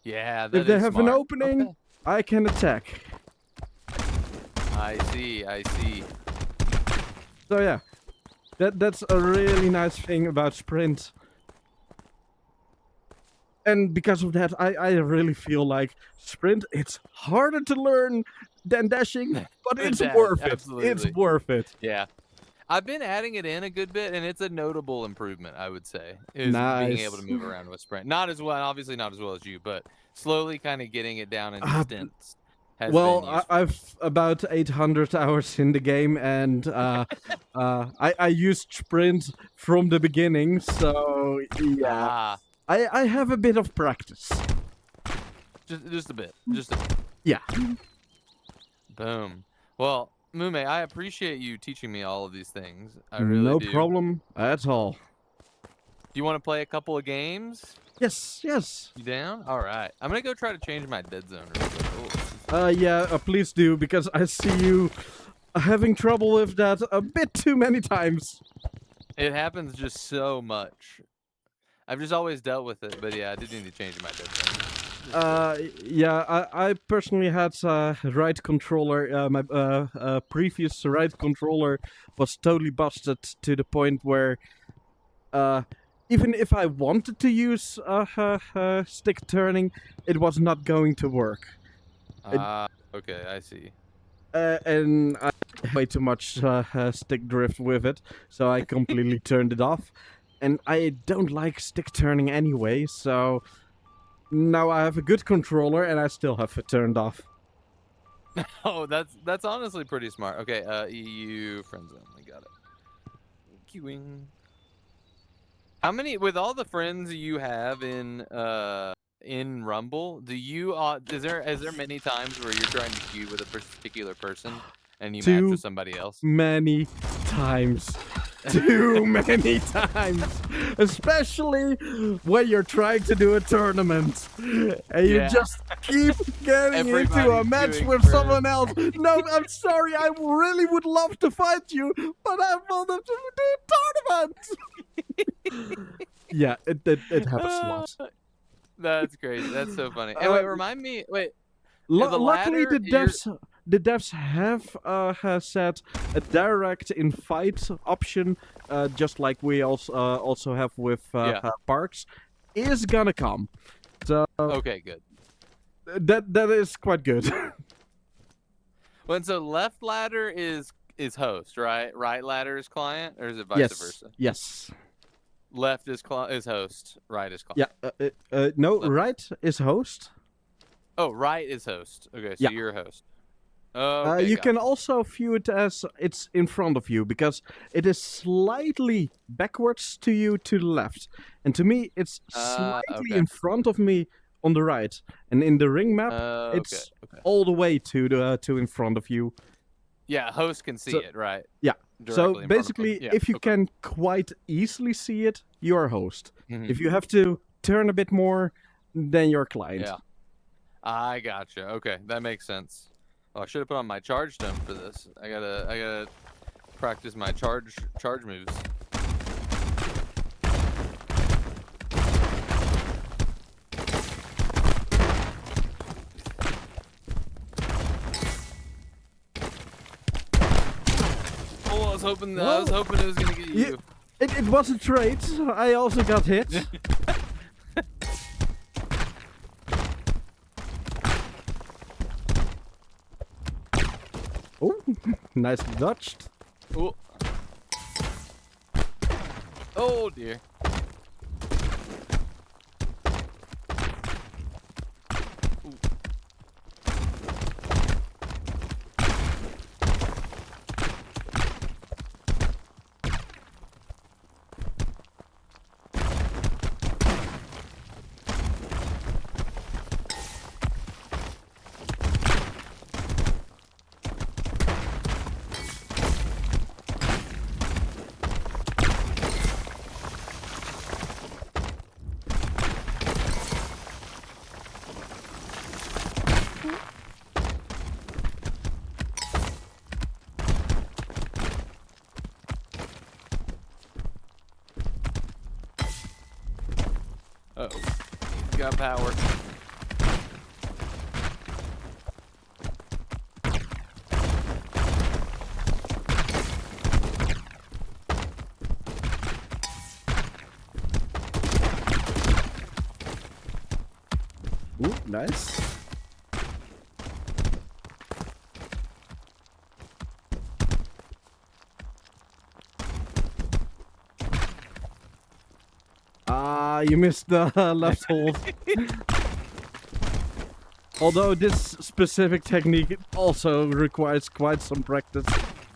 Yeah, that if they is have smart. an opening, I can attack. I see. So yeah, that's a really nice thing about sprint. And because of that, I really feel like sprint, it's harder to learn than dashing, but it's worth it. Absolutely. It's worth it. Yeah. I've been adding it in a good bit, and it's a notable improvement, I would say, is being able to move around with sprint. Not as well, obviously not as well as you, but slowly kind of getting it down in stints. I've about 800 hours in the game, and I used sprint from the beginning, so yeah. I have a bit of practice. Just a bit. Yeah. Boom. Well, Mume, I appreciate you teaching me all of these things. I really do. No problem at all. Do you want to play a couple of games? Yes. You down? All right. I'm going to go try to change my dead zone real quick. Yeah, please do, because I see you having trouble with that a bit too many times. It happens just so much. I've just always dealt with it, but yeah, I did need to change my dead Yeah, I personally had right controller. My previous right controller was totally busted to the point where even if I wanted to use stick turning, it was not going to work. Ah, okay, I see. And I had way too much stick drift with it, so I completely turned it off. And I don't like stick turning anyway, so now I have a good controller and I still have it turned off. Oh, that's honestly pretty smart. Okay, EU friends only, got it. Queuing. How many, with all the friends you have in Rumble, do you is there many times where you're trying to queue with a particular person and you match Too with somebody else? many times. Too many times. Especially when you're trying to do a tournament. And you Yeah. just keep getting into a Everybody's match queuing with for- someone else. No, I'm sorry, I really would love to fight you, but I want to do a tournament. Yeah, it happens a lot. That's crazy. That's so funny. And wait, remind me. Wait, the Luckily, ladder, the devs have set a direct invite option, just like we also have with parks, is gonna come. So okay, good. that is quite good. Well, and so left ladder is host, right? Right ladder is client, or is it vice versa? Yes. Left is host, right is client. Yeah. No, right is host. Oh, right is host. Okay, so Yeah. you're a host. Okay, you can also view it as it's in front of you, because it is slightly backwards to you to the left. And to me, it's slightly okay. in front of me on the right. And in the ring map, it's all the way to in front of you. Yeah, host can see it, right? Yeah. Directly So basically, if you can quite easily see it, you're host. Mhm. If you have to turn a bit more, then you're client. Yeah. I gotcha. Okay, that makes sense. Oh, I should have put on my charge stone for this. I gotta practice my charge moves. Oh, I was hoping it was gonna get you. It was a trade. I also got hit. Oh, nicely dodged. Oh. Oh dear. Uh-oh. Got power. Ooh, nice. You missed the left hold. Although this specific technique also requires quite some practice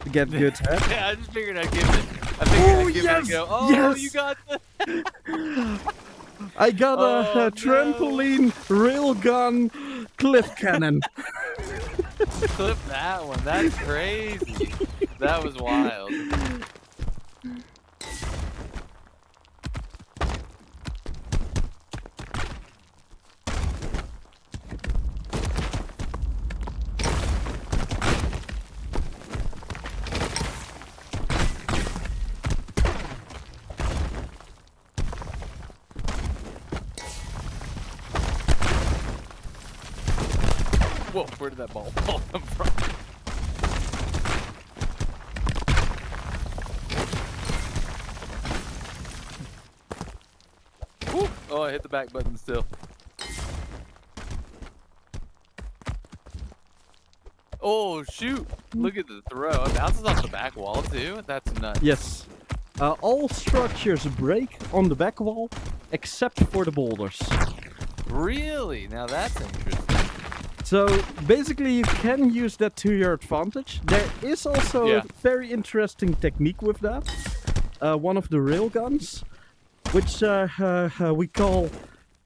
to get good at. Yeah, I just figured I'd give it. I'd give it a go. Oh, yes! you got the... I got a trampoline railgun cliff cannon. Clip that one. That's crazy. That was wild. Whoa, where did that ball come from? Woo! Oh, I hit the back button still. Oh, shoot. Look at the throw. It bounces off the back wall, too. That's nuts. Yes. All structures break on the back wall except for the boulders. Really? Now that's interesting. So basically you can use that to your advantage. There is also a very interesting technique with that. One of the railguns, which we call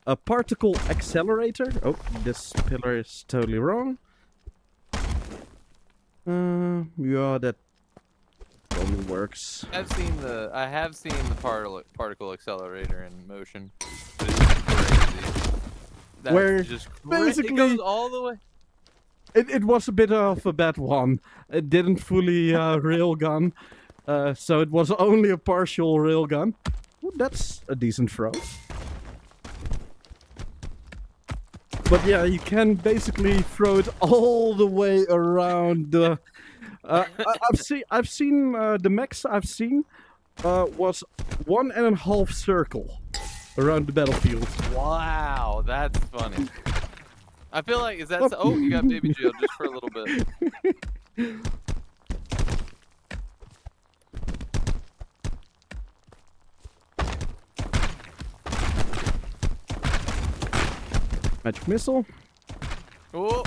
a particle accelerator. Oh, this pillar is totally wrong. Yeah, that only works. I have seen the particle accelerator in motion. But it's crazy. That's Where just basically it goes all the way. It was a bit of a bad one. It didn't fully railgun, so it was only a partial railgun. Ooh, that's a decent throw. But yeah, you can basically throw it all the way around the. I've seen the max I've seen was 1.5 circle around the battlefield. Wow, that's funny. I feel like oh, you got baby jail just for a little bit. Magic missile. Oh.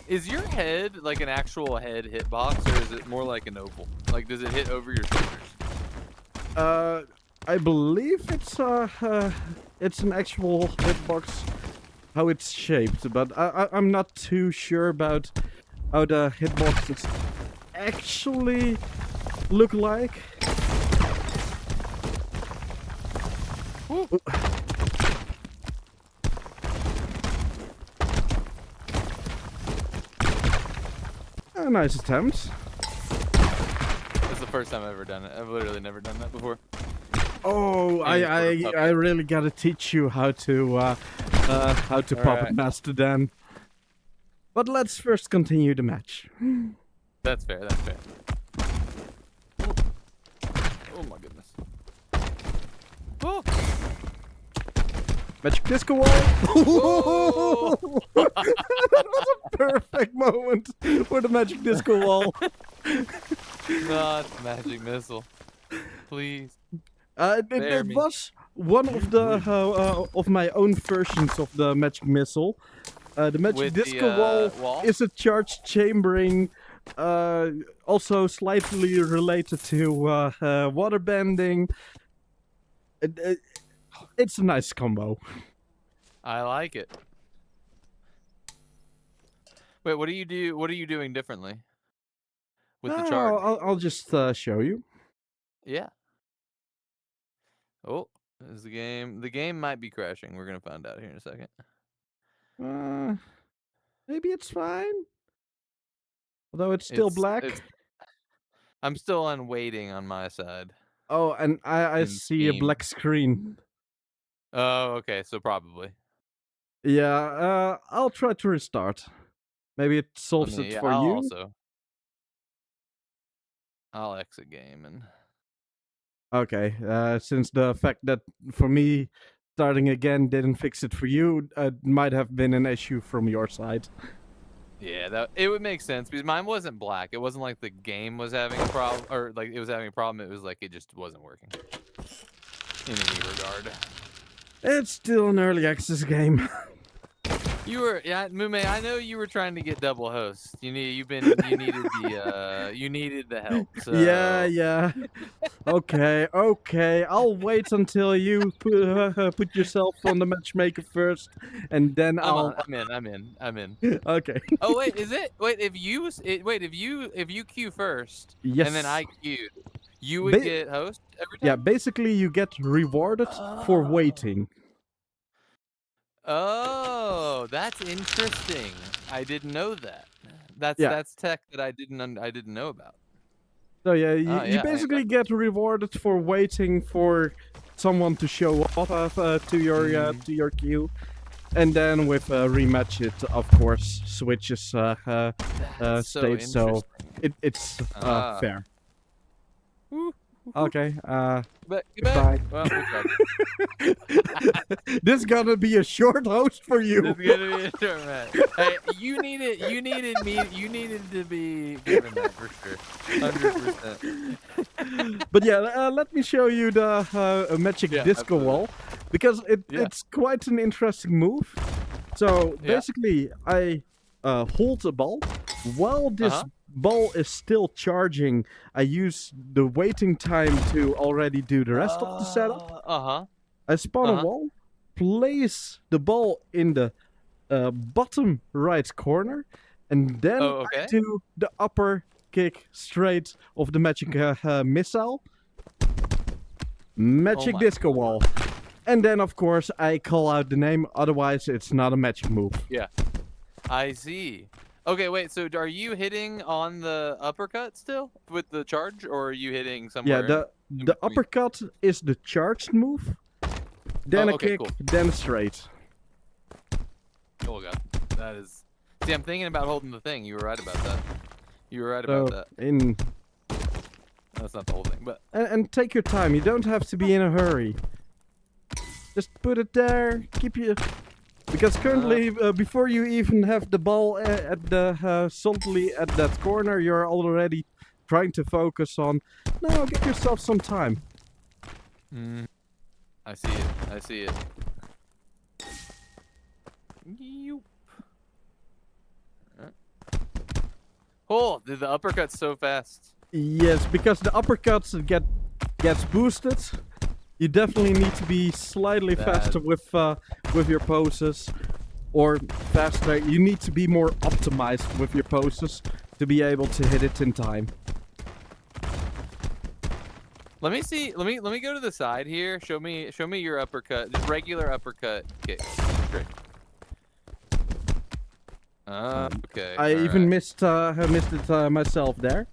Is your head like an actual head hitbox, or is it more like an oval? Like, does it hit over your shoulders? I believe it's an actual hitbox, how it's shaped, but I'm not too sure about how the hitboxes actually look like. Ooh. A nice attempt. That's the first time I've ever done it. I've literally never done that before. Oh, I really gotta teach you how to puppet master then. But let's first continue the match. That's fair. That's fair. Oh my goodness. Oh. Magic disco wall. That was a perfect moment for the magic disco wall. Not magic missile. Please. It was one of the of my own versions of the magic missile. The magic disco wall is a charged chambering, also slightly related to water bending. It's a nice combo. I like it. Wait, what do you do? What are you doing differently with the charge? I'll just show you. Yeah. Oh, is the game? The game might be crashing. We're gonna find out here in a second. Maybe it's fine. Although it's still black. I'm still on waiting on my side. Oh, and I see a black screen. Oh, okay, so probably. Yeah, I'll try to restart. Maybe it solves it for you. I'll exit game and. Okay, since the fact that for me starting again didn't fix it for you, it might have been an issue from your side. Yeah, it would make sense because mine wasn't black. It wasn't like the game was having a problem, or like it was having a problem. It was like it just wasn't working in any regard. It's still an early access game. Mume, I know you were trying to get double host. You needed the help. So. Yeah. Okay. I'll wait until you put yourself on the matchmaker first, and then I'm in. Okay. Oh wait, is it? Wait, if you queue first, yes, and then I queued, you would get host every time. Yeah, basically you get rewarded for waiting. Oh, that's interesting. I didn't know that. That's tech that I didn't know about. So yeah, Oh, you yeah, basically get rewarded for waiting for someone to show up to your queue, and then with rematch it of course switches That's so states, so interesting. it's Ah. fair. Woo. Okay, But goodbye. well, we tried. This is gonna be a short host for you. This is gonna be a short match. Hey, you needed me. You needed to be given that for sure, 100%. But yeah, let me show you the magic Yeah, disco absolutely. wall, because Yeah. it's quite an interesting move. So Yeah. basically, I hold a ball while this ball is still charging. I use the waiting time to already do the rest of the setup. I spawn a wall, place the ball in the bottom right corner, and then Oh, I okay. do the upper kick straight of the magic missile. Magic my disco God. wall. And then, of course, I call out the name, otherwise it's not a magic move. Yeah. I see. Okay, wait. So are you hitting on the uppercut still with the charge, or are you hitting somewhere? Yeah, in the between? uppercut is the charged move, then a okay, kick, cool. then a straight. Oh god, that is. See, I'm thinking about holding the thing. You were right about that. You were right So, about that. That's not the whole thing, but and take your time, you don't have to be in a hurry. Just put it there, keep you... Because currently, before you even have the ball at the solidly at that corner, you're already trying to focus on... No, give yourself some time. I see it. I see it. Yoop. Oh, did the uppercut's so fast? Yes, because the uppercuts gets boosted. You definitely need to be slightly faster with your poses, or faster. You need to be more optimized with your poses to be able to hit it in time. Let me see. Let me go to the side here. Show me your uppercut. Just regular uppercut kick. Straight. Okay. I even missed it myself there.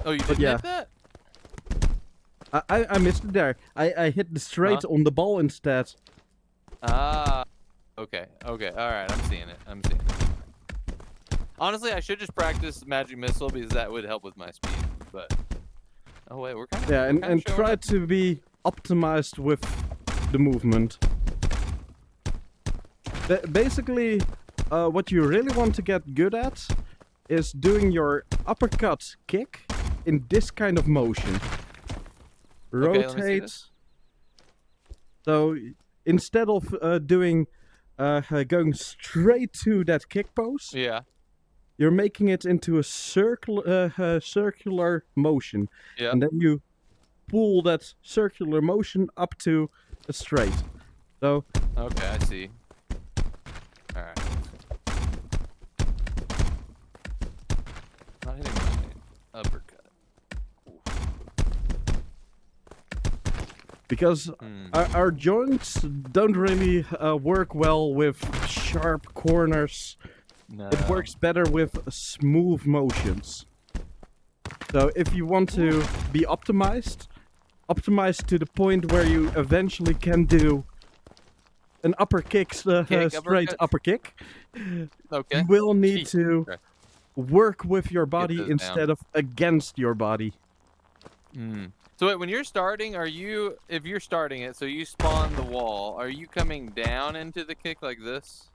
Oh, you didn't hit that? I missed it there. I hit the straight on the ball instead. Ah. Okay. Okay. All right. I'm seeing it. I'm seeing it. Honestly, I should just practice magic missile because that would help with my speed. But oh wait, we're kind of and try to be optimized with the movement. Basically, what you really want to get good at is doing your uppercut kick in this kind of motion. Okay, let me see Rotate. this. So instead of going straight to that kick pose, Yeah. you're making it into a circular motion. Yeah. And then you pull that circular motion up to a straight. So Okay, I see. All right. Not hitting my uppercut. because our joints don't really work well with sharp corners. No. It works better with smooth motions. So if you want to be optimized to the point where you eventually can do an upper kick, straight uppercut? upper kick, Okay. you will need Jeez. to Okay. work with your body those instead of against your body. So wait, when you're starting, if you're starting it, so you spawn the wall, are you coming down into the kick like this?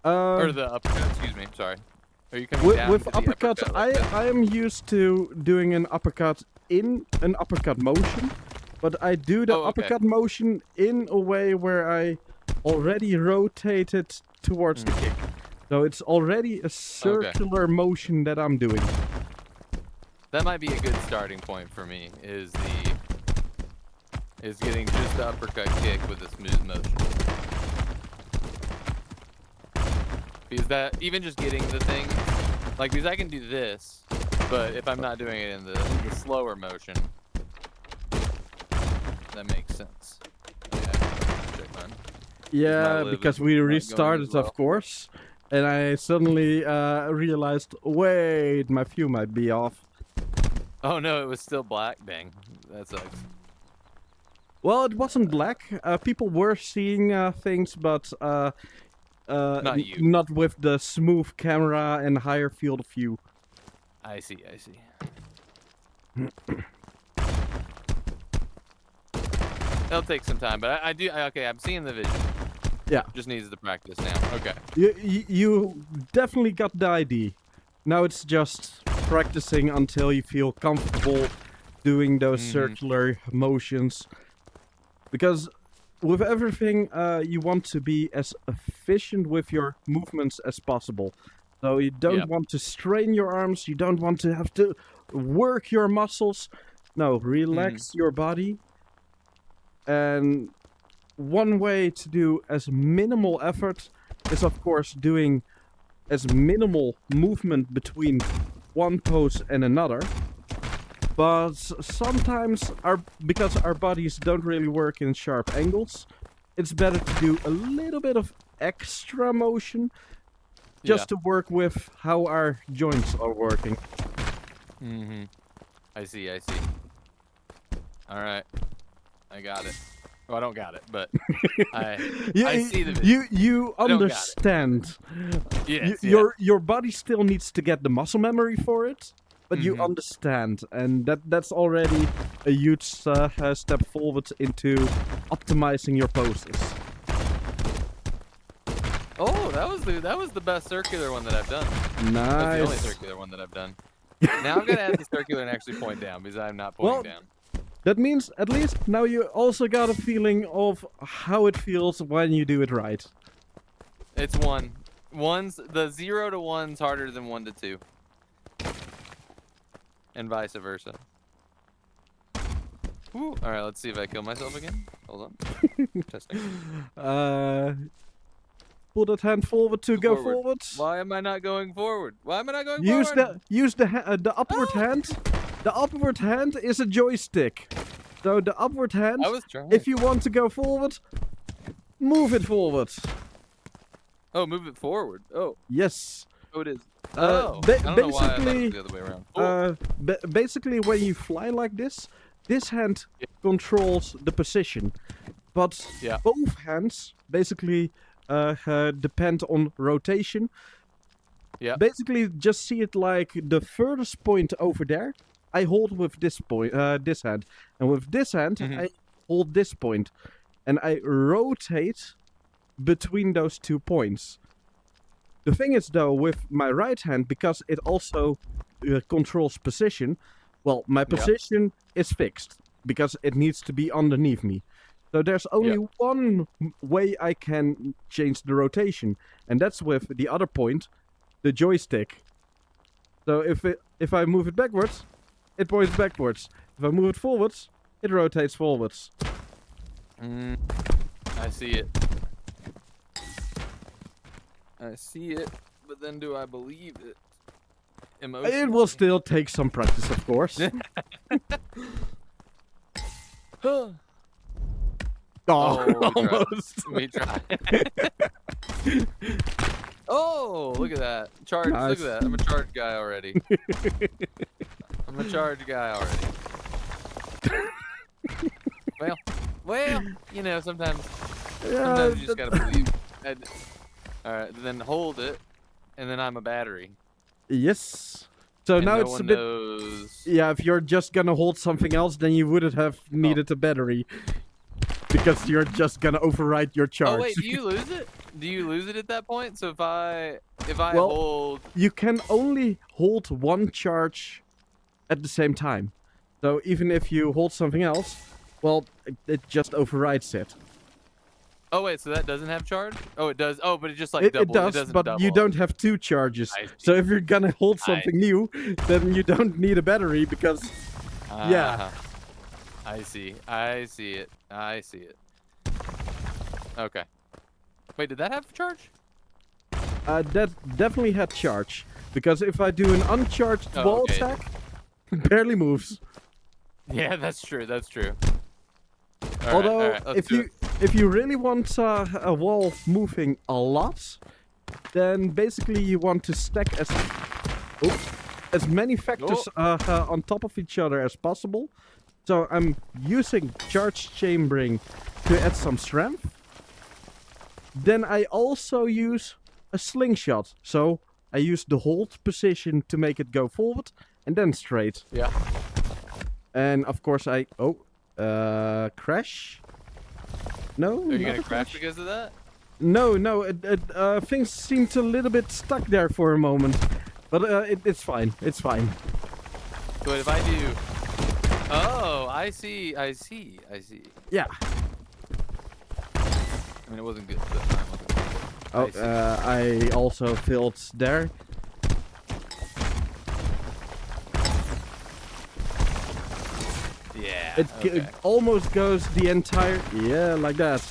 Or the uppercut, excuse me, sorry. Are you coming down with into the uppercuts, uppercut like this? I am used to doing an uppercut in an uppercut motion, but I do the uppercut motion in a way where I already rotate it towards the kick. So it's already a circular motion that I'm doing. That might be a good starting point for me, is getting just the uppercut kick with a smooth motion. Because that, even just getting the thing, like, because I can do this, but if I'm not doing it in the slower motion, that makes sense. Check mine. Yeah, because we restarted, of course, and I suddenly realized, wait, my view might be off. Oh no, it was still black. Dang, that sucks. Well, it wasn't black. People were seeing things, but Not you. not with the smooth camera and higher field of view. I see. I see. It'll take some time, but I do. Okay, I'm seeing the vision. Yeah. Just needs to practice now. Okay. You definitely got the idea. Now it's just practicing until you feel comfortable doing those circular motions. Because with everything, you want to be as efficient with your movements as possible. So you don't want to strain your arms, you don't want to have to work your muscles. No, relax your body. And one way to do as minimal effort is, of course, doing as minimal movement between one pose and another. But sometimes, because our bodies don't really work in sharp angles, it's better to do a little bit of extra motion just to work with how our joints are working. I see. I see. All right. I got it. Well, I don't got it, but I see the vision. You understand. Yes, Your body still needs to get the muscle memory for it, but you understand, and that's already a huge step forward into optimizing your poses. Oh, that was the best circular one that I've done. Nice. That's the only circular one that I've done. Now I've got to add the circular and actually point down because I'm not pointing down. That means at least now you also got a feeling of how it feels when you do it right. It's one. The 0 to 1's harder than 1 to 2. And vice versa. Woo. All right, let's see if I kill myself again. Hold on. Testing. Pull that hand forward to go forward. Why am I not going forward? Why am I not going forward? Use the upward hand. The upward hand is a joystick. So the upward hand, I was trying. if you want to go forward, move it forward. Oh, move it forward. Oh. Yes. Oh, it is. I don't know why I thought it was the other way around. Basically, when you fly like this hand controls the position. But both hands basically depend on rotation. Yeah. Basically, just see it like the furthest point over there. I hold with this point, this hand, and with this hand I hold this point, and I rotate between those 2 points. The thing is, though, with my right hand, because it also controls position, well, my position is fixed because it needs to be underneath me. So there's only one way I can change the rotation, and that's with the other point, the joystick. So if I move it backwards, it points backwards. If I move it forwards, it rotates forwards. I see it. I see it, but then do I believe it? Emotionally. It will still take some practice, of course. Almost. We tried. Oh, look at that. Charge. Nice. Look at that. I'm a charge guy already. I'm a charge guy already. Well, you know, sometimes you just gotta believe. Alright, then hold it, and then I'm a battery. Yes. So and now it's a bit... Yeah, if you're just gonna hold something else, then you wouldn't have needed a battery. Because you're just gonna override your charge. Oh wait, do you lose it? Do you lose it at that point? So if I hold... You can only hold one charge at the same time. So even if you hold something else, well, it just overrides it. Oh wait, so that doesn't have charge? Oh, it does. Oh, but it just like doubles. It does, but you don't have 2 charges. So if you're gonna hold something new, then you don't need a battery because, yeah. I see. I see it. I see it. Okay. Wait, did that have charge? That definitely had charge. Because if I do an uncharged wall attack, it barely moves. Yeah, that's true. That's true. Although, if you really want a wall moving a lot, then basically you want to stack as... Oops. as many factors on top of each other as possible. So I'm using charge chambering to add some strength. Then I also use a slingshot. So I use the hold position to make it go forward and then straight. Yeah. And of course crash? No? Are you not gonna a crash because of that? No, things seemed a little bit stuck there for a moment. But it's fine, it's fine. But if I do... Oh, I see. Yeah. I mean, it wasn't good. But time wasn't good. Oh, I also failed there. Yeah. It almost goes the entire... Yeah, like that.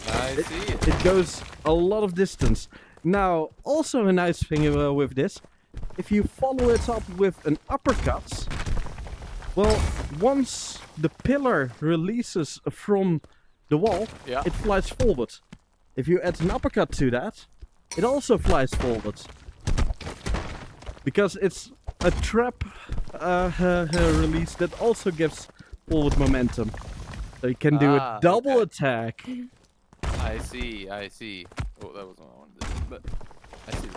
I see it. It goes a lot of distance. Now, also a nice thing with this, if you follow it up with an uppercut, well, once the pillar releases from the wall, Yeah. it flies forward. If you add an uppercut to that, it also flies forward. Because it's a trap release that also gives forward momentum. So you can do a double attack. I see. Oh, that wasn't what I wanted to do, but I see.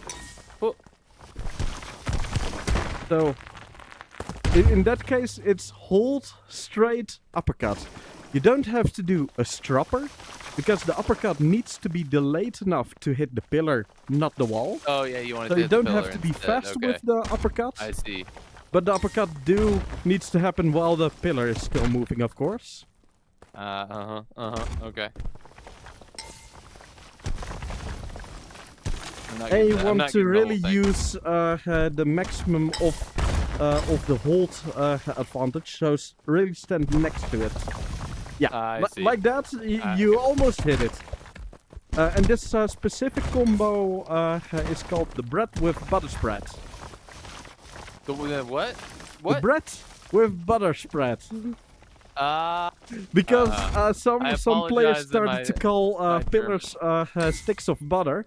Oh. So, in that case, it's hold, straight, uppercut. You don't have to do a stropper, because the uppercut needs to be delayed enough to hit the pillar, not the wall. Oh yeah, you want to. So you don't have to be fast with the uppercut. I see. But the uppercut needs to happen while the pillar is still moving, of course. Okay. And you want to really use the maximum of the hold advantage, so really stand next to it. Yeah, like that, you almost hit it. And this specific combo is called the bread with butter spread. The what? The bread with butter spread. Because some players started to call pillars sticks of butter.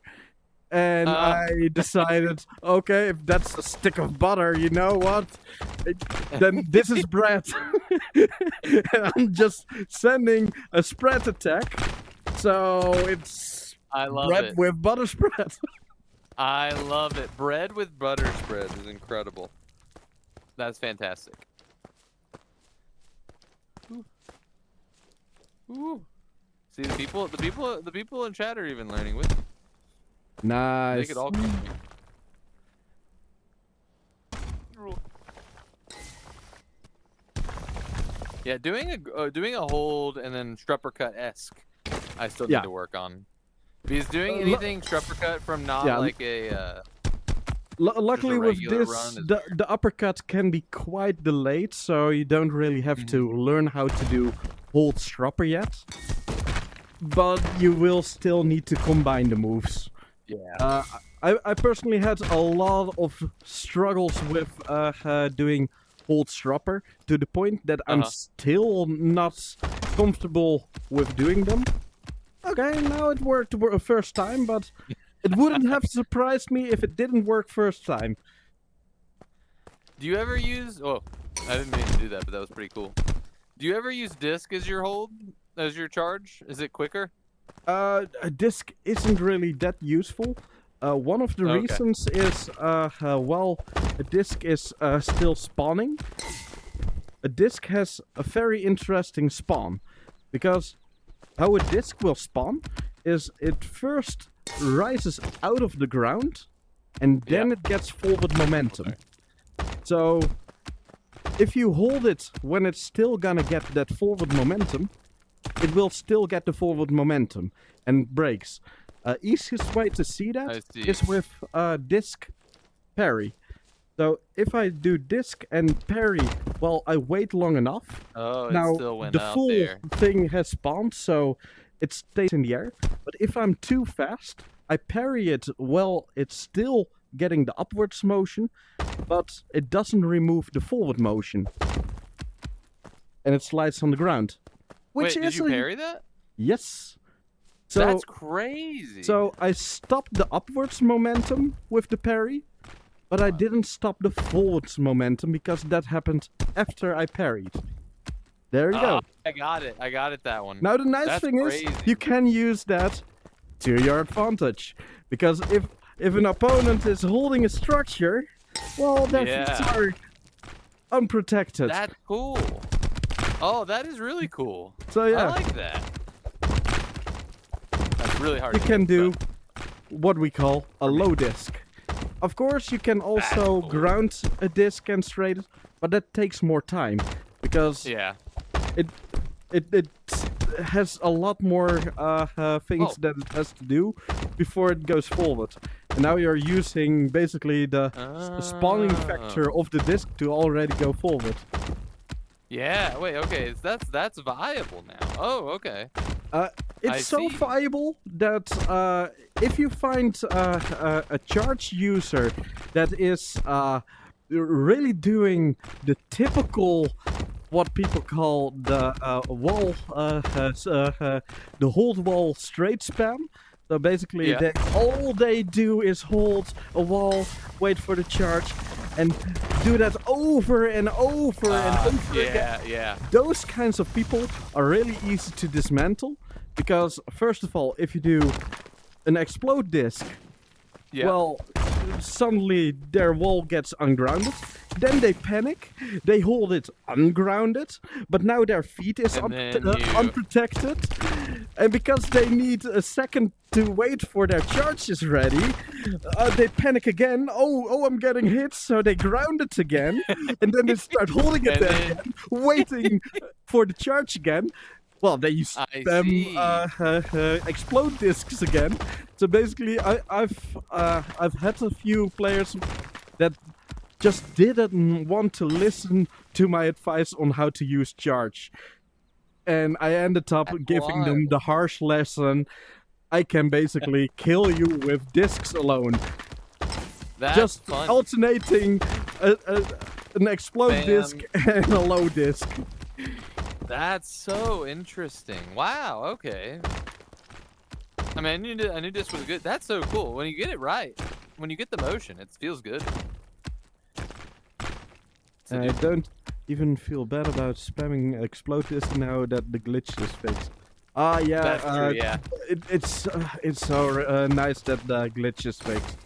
And I decided, okay, if that's a stick of butter, you know what? Then this is bread. And I'm just sending a spread attack. So it's bread with butter spread. I love it. Bread with butter spread is incredible. That's fantastic. Ooh. Ooh. See, the people in chat are even learning with me. Nice. They could all keep me. Yeah, doing a hold and then strupper cut-esque, I still need to work on. Because doing anything strupper cut from not like a luckily with this, the uppercut can be quite delayed, so you don't really have to learn how to do hold strupper yet. But you will still need to combine the moves. Yeah. I personally had a lot of struggles with doing hold stropper to the point that I'm still not comfortable with doing them. Okay, now it worked the first time, but it wouldn't have surprised me if it didn't work first time. Do you ever use... Oh, I didn't mean to do that, but that was pretty cool. Do you ever use disc as your hold? As your charge? Is it quicker? A disc isn't really that useful. One of the reasons is, well, a disc is still spawning. A disc has a very interesting spawn. Because how a disc will spawn is it first rises out of the ground and then it gets forward momentum. So if you hold it when it's still gonna get that forward momentum, it will still get the forward momentum and breaks. Easiest way to see that is with disc parry. So if I do disc and parry, well, I wait long enough. Oh, now it still went the out full there. thing has spawned, so it stays in the air. But if I'm too fast, I parry it while it's still getting the upwards motion, but it doesn't remove the forward motion. And it slides on the ground. Wait, did you parry that? Yes. So, that's crazy. So I stopped the upwards momentum with the parry, but I didn't stop the forwards momentum because that happened after I parried. There you go. I got it. I got it. That one. Now the nice That's thing crazy. is you can use that to your advantage, because if an opponent is holding a structure, well, their feet are unprotected. That's cool. Oh, that is really cool. So yeah, I like that. That's really hard. you to can do do what we call a low disc. Of course, you can also cool. ground a disc and straight it, but that takes more time because Yeah. it has a lot more things that it has to do before it goes forward. And now you're using basically the spawning factor of the disc to already go forward. Yeah. Wait. Okay. That's viable now. Oh. Okay. It's I so see. viable that if you find a charge user that is really doing the typical, what people call the wall, the hold wall straight spam. So basically, Yeah. all they do is hold a wall, wait for the charge, and do that over and over and over again. Yeah. Those kinds of people are really easy to dismantle, because first of all, if you do an explode disc, Yeah. well, suddenly their wall gets ungrounded. Then they panic, they hold it ungrounded, but now their feet is And then unprotected. And because they need a second to wait for their charges ready, they panic again. Oh, I'm getting hit, so they ground it again. And then they start holding it And there then- again, waiting for the charge again. Well, they use I them see. explode discs again. So basically, I've had a few players that just didn't want to listen to my advice on how to use charge, and I ended up giving them the harsh lesson. I can basically kill you with discs alone. That's Just fun. alternating an explode disc and a low disc. That's so interesting. Wow. Okay. I mean, I knew this was good. That's so cool. When you get it right, when you get the motion, it feels good. I don't even feel bad about spamming explode disc now that the glitch is fixed. Yeah. That's true. Yeah. It's so nice that the glitch is fixed.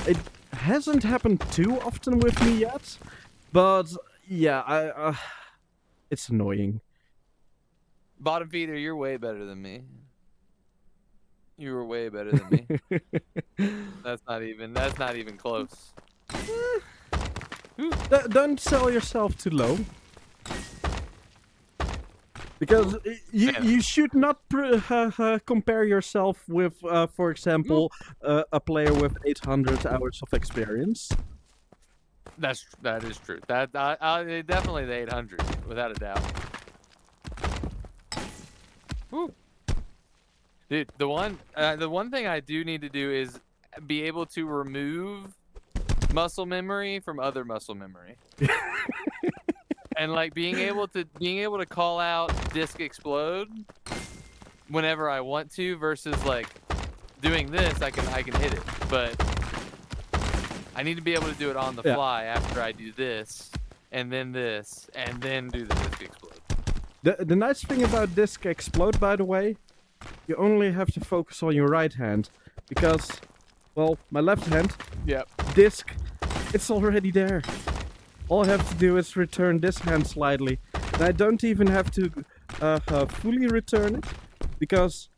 It hasn't happened too often with me yet, but yeah, it's annoying. Bottom feeder, you're way better than me. You were way better than me. That's not even close. Don't sell yourself too low. Because you should not compare yourself with, for example, a player with 800 hours of experience. That is true. That definitely the 800, without a doubt. Woo. Dude, the one thing I do need to do is be able to remove muscle memory from other muscle memory. And like being able to call out disc explode whenever I want to, versus like doing this, I can hit it, but I need to be able to do it on the fly after I do this, and then this, and then do the disc explode. The nice thing about disc explode, by the way, you only have to focus on your right hand, because, well, my left hand, disc, it's already there. All I have to do is return this hand slightly, and I don't even have to fully return it, because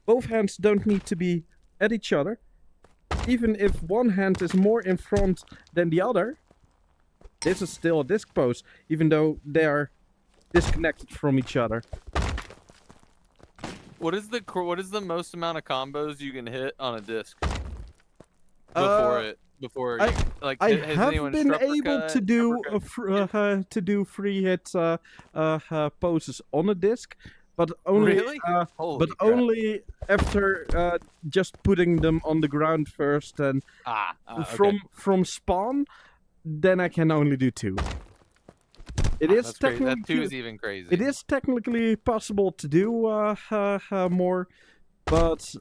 both hands don't need to be at each other. Even if one hand is more in front than the other, this is still a disc pose, even though they are disconnected from each other. What is the most amount of combos you can hit on a disc before I have been able to do free hit poses on a disc, but only Really? Holy crap. only after just putting them on the ground first, and okay. from spawn, then I can only do two. It is That's crazy. That technically two is even crazy. it is technically possible to do more, but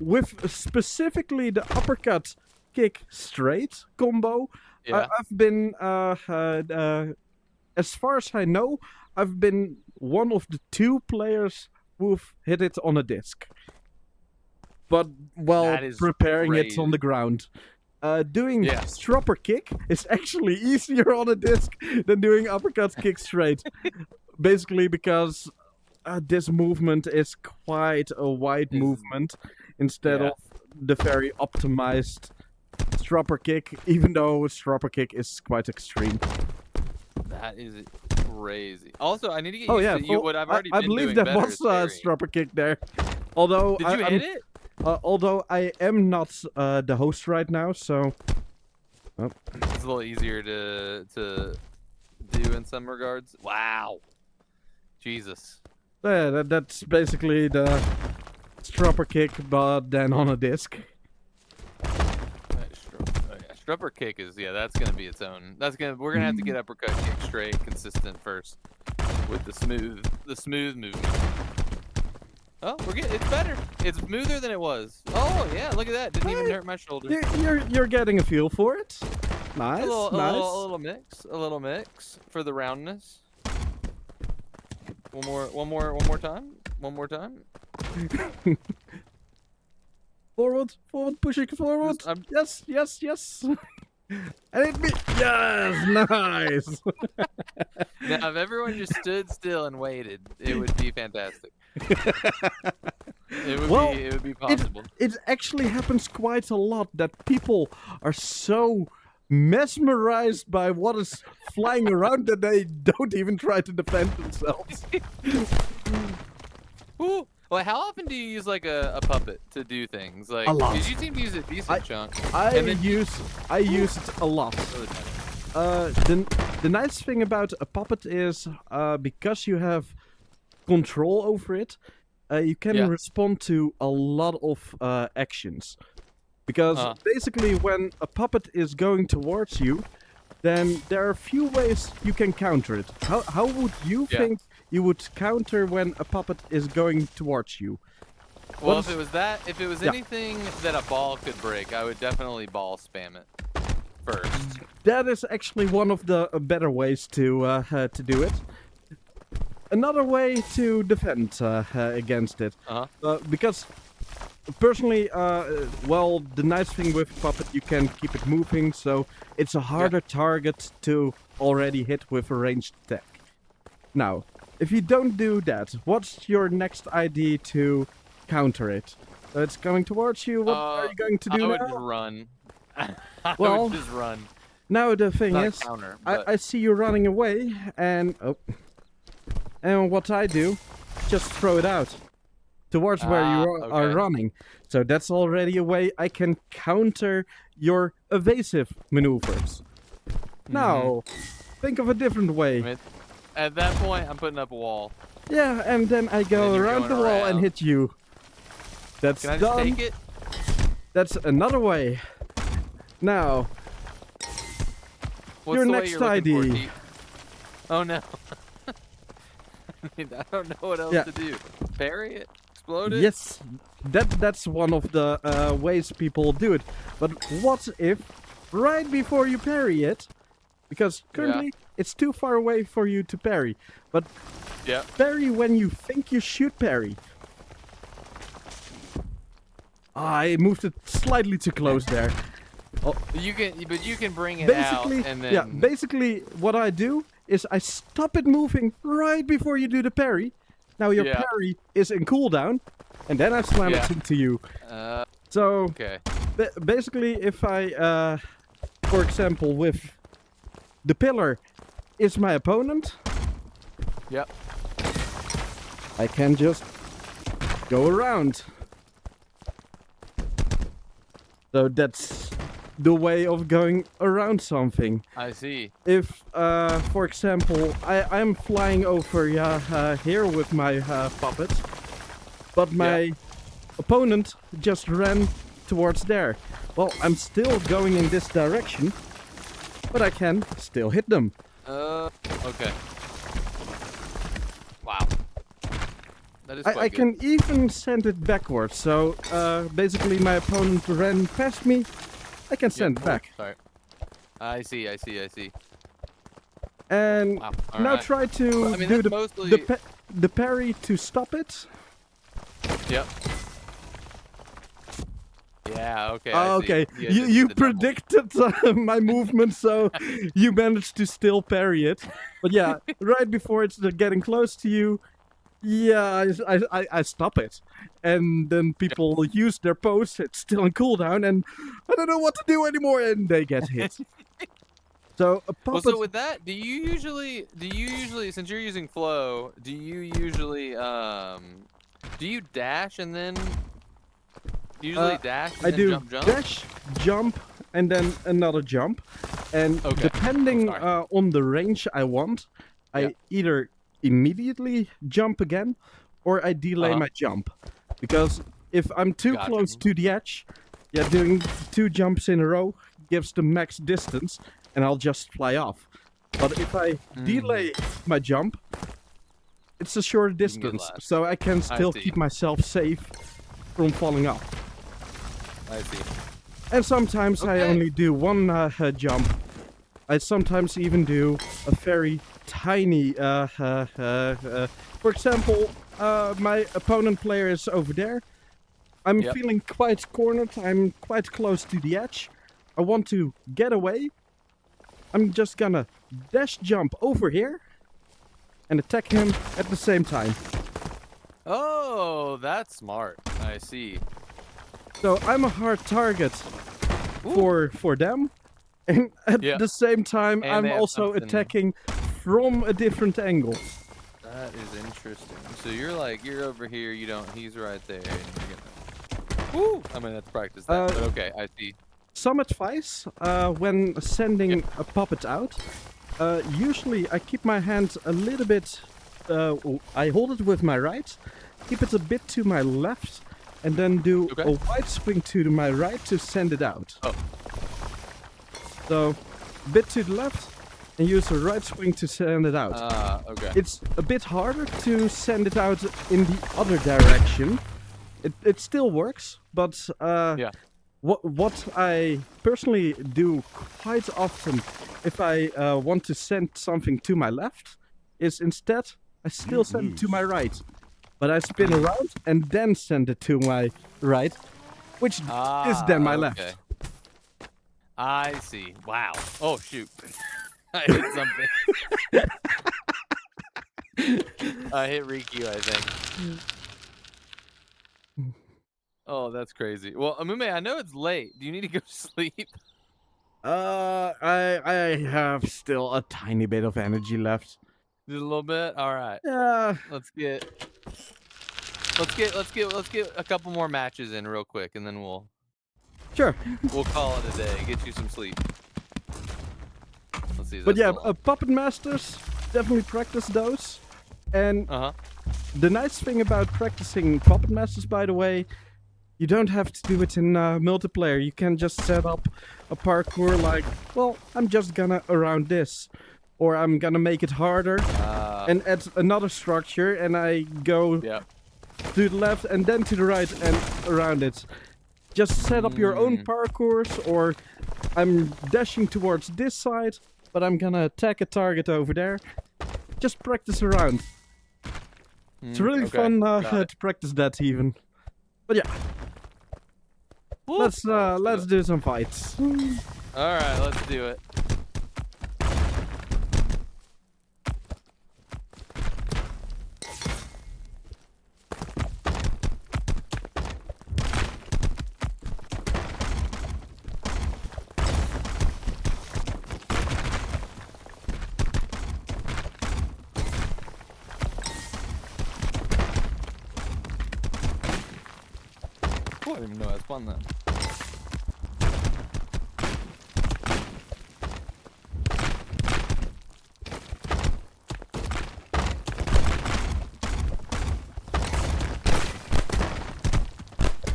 with specifically the uppercut kick straight combo, Yeah. I've been, as far as I know, I've been one of the 2 players who've hit it on a disc. But while That is preparing it on crazy. the ground. Doing Yeah. stropper kick is actually easier on a disc than doing uppercut kick straight. Basically because this movement is quite a wide movement instead Yeah. of the very optimized stropper kick, even though stropper kick is quite extreme. That is crazy. Also, I need to get Oh used yeah, to you. What I've already I been believe doing that better was is parrying. stropper kick there. Although Did you hit it? although I am not the host right now, so It's a little easier to do in some regards. Wow. Jesus. yeah, that's basically the stropper kick, but then on a disc. Strupper kick is that's gonna be its own. We're gonna have to get uppercut kick straight, consistent first, with the smooth movement. Oh, it's better. It's smoother than it was. Oh yeah, look at that. Didn't even hurt my shoulder. You're getting a feel for it. Nice, A nice. little mix for the roundness. One more time. Forward, pushing forward. Yes. And it be yes, nice. Now, if everyone just stood still and waited, it would be fantastic. It would be possible. It actually happens quite a lot that people are so mesmerized by what is flying around that they don't even try to defend themselves. Ooh. Well, how often do you use like a puppet to do things? Like, A lot. 'cause you seem to use a decent chunk. I And then use it a lot. The nice thing about a puppet is because you have control over it, you can respond to a lot of actions. Because basically, when a puppet is going towards you, then there are a few ways you can counter it. How would you think you would counter when a puppet is going towards you? Well, if it was anything that a ball could break, I would definitely ball spam it first. That is actually one of the better ways to do it. Another way to defend against it, because personally, well, the nice thing with puppet, you can keep it moving, so it's a harder target to already hit with a ranged attack. Now, if you don't do that, what's your next idea to counter it? It's coming towards you. What are you going to do I would now? just run. I Well, would just run. Now the thing Not a is, counter, I see you running away, and what I do, just throw it out towards where you are running. So that's already a way I can counter your evasive maneuvers. Now, think of a different way. At that point, I'm putting up a wall. Yeah, and then I go you're around going the wall and around. hit you. That's Can I just done. take it? That's another way. Now, What's your the way next you're looking for, idea. Pete? Oh no. I don't know what else to do. Parry it? Explode it? Yes, that's one of the ways people do it. But what if, right before you parry it, because currently it's too far away for you to parry, but parry when you think you should parry. I moved it slightly too close there. Oh. You can bring it Basically, out and then... basically what I do is I stop it moving right before you do the parry. Now your parry is in cooldown, and then I slam it into you. So, basically if I, for example, with the pillar is my opponent, I can just go around. So that's the way of going around something. I see. If, for example, I'm flying over here with my puppet, but my opponent just ran towards there. Well, I'm still going in this direction, but I can still hit them. Okay. Wow. That is I quite good. can even send it backwards. So basically, my opponent ran past me. I can send it back. Sorry. I see. And Wow. All now right. try to Well, I mean, do that's mostly. the parry to stop it. Yep. Yeah. Okay. I see. Okay, Yeah, just you the double. predicted my movement, so you managed to still parry it. But yeah, right before it's getting close to you, yeah, I stop it. And then people use their pose, it's still on cooldown, and I don't know what to do anymore, and they get hit. So a Well, puppet... so with that, do you usually, since you're using flow, do you usually do you dash and then usually dash and I then do jump? dash, jump, and then another jump. And Okay. depending I'm sorry. on the range I want, Yeah. I either immediately jump again, or I delay my jump. Because if I'm too Gotcha. close to the edge, yeah, doing 2 jumps in a row gives the max distance, and I'll just fly off. But if I delay my jump, it's a short You can get distance, last. so I can still see. keep myself safe from falling off. I see. And sometimes I Okay. only do one jump. I sometimes even do a very tiny... for example, my opponent player is over there. I'm Yep. feeling quite cornered. I'm quite close to the edge. I want to get away. I'm just gonna dash jump over here and attack him at the same time. Oh, that's smart. I see. So I'm a hard target for them, and at the same time And they I'm have also something- attacking from a different angle. That is interesting. So you're over here. You don't. He's right there. And you're gonna. Woo! I mean, let's practice that. But okay, I see. Some advice when sending a puppet out. Usually I keep my hand a little bit... I hold it with my right, keep it a bit to my left, and then do a wide swing to my right to send it out. Oh. So, a bit to the left, and use a right swing to send it out. Okay. It's a bit harder to send it out in the other direction. It still works, but what I personally do quite often if I want to send something to my left is instead I still send it to my right. But I spin around and then send it to my right, which is then my left. I see. Wow. Oh, shoot. I hit something. I hit Riku, I think. Oh, that's crazy. Well, Amume, I know it's late. Do you need to go to sleep? I have still a tiny bit of energy left. Just a little bit? All right. Yeah. Let's get a couple more matches in real quick, and then we'll call it a day. Get you some sleep. Let's see. But yeah, Puppet Masters, definitely practice those. And the nice thing about practicing Puppet Masters, by the way, you don't have to do it in multiplayer. You can just set up a parkour like, well, I'm just gonna around this. Or I'm gonna make it harder and add another structure, and I go to the left and then to the right and around it. Just set up your own parkours, or I'm dashing towards this side, but I'm gonna attack a target over there. Just practice around. It's really fun to practice that even. But yeah. Let's do some fights. Alright, let's do it. I didn't even know I spun that.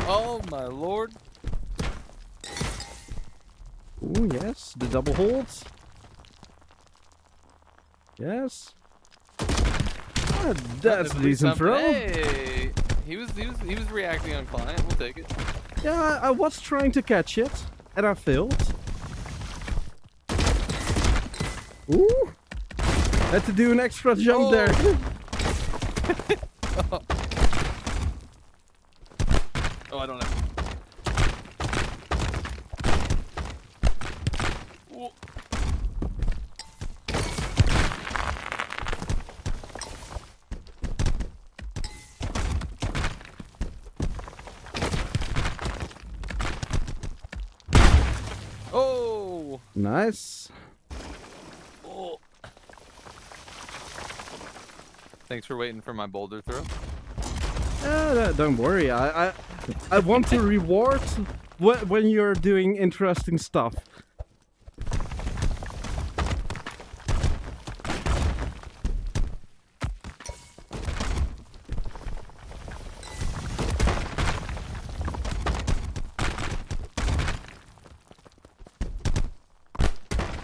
Oh my lord. Ooh, yes, the double holds. Yes. That's a decent throw. Hey, he was reacting on client. We'll take it. Yeah, I was trying to catch it, and I failed. Ooh! Had to do an extra jump there. Oh, I don't know. Whoa. Oh! Nice. Oh. Thanks for waiting for my boulder throw. Don't worry. I want to reward when you're doing interesting stuff.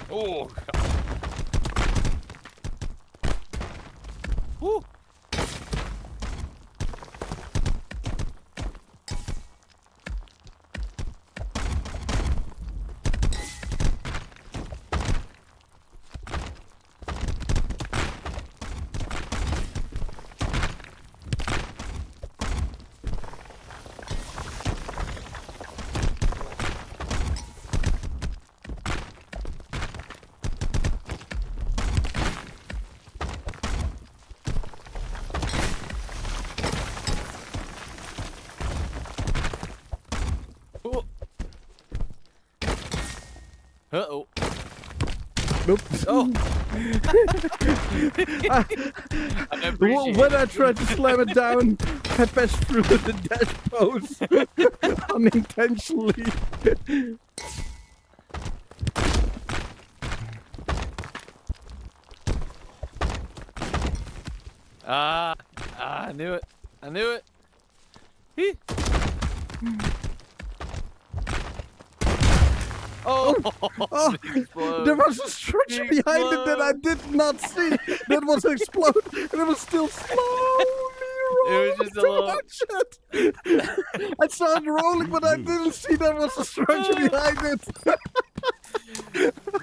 Oh, God. Woo. Uh-oh. Oops. Oh. When I tried to slam it down, I passed through the dash post unintentionally. I knew it. I knew it. Hee. Oh, Oh, explode. there was a structure behind it that I did not see. That was explode, and it was still slowly rolling. It was just a little. Shit. I saw it rolling, but I didn't see there was a structure behind it.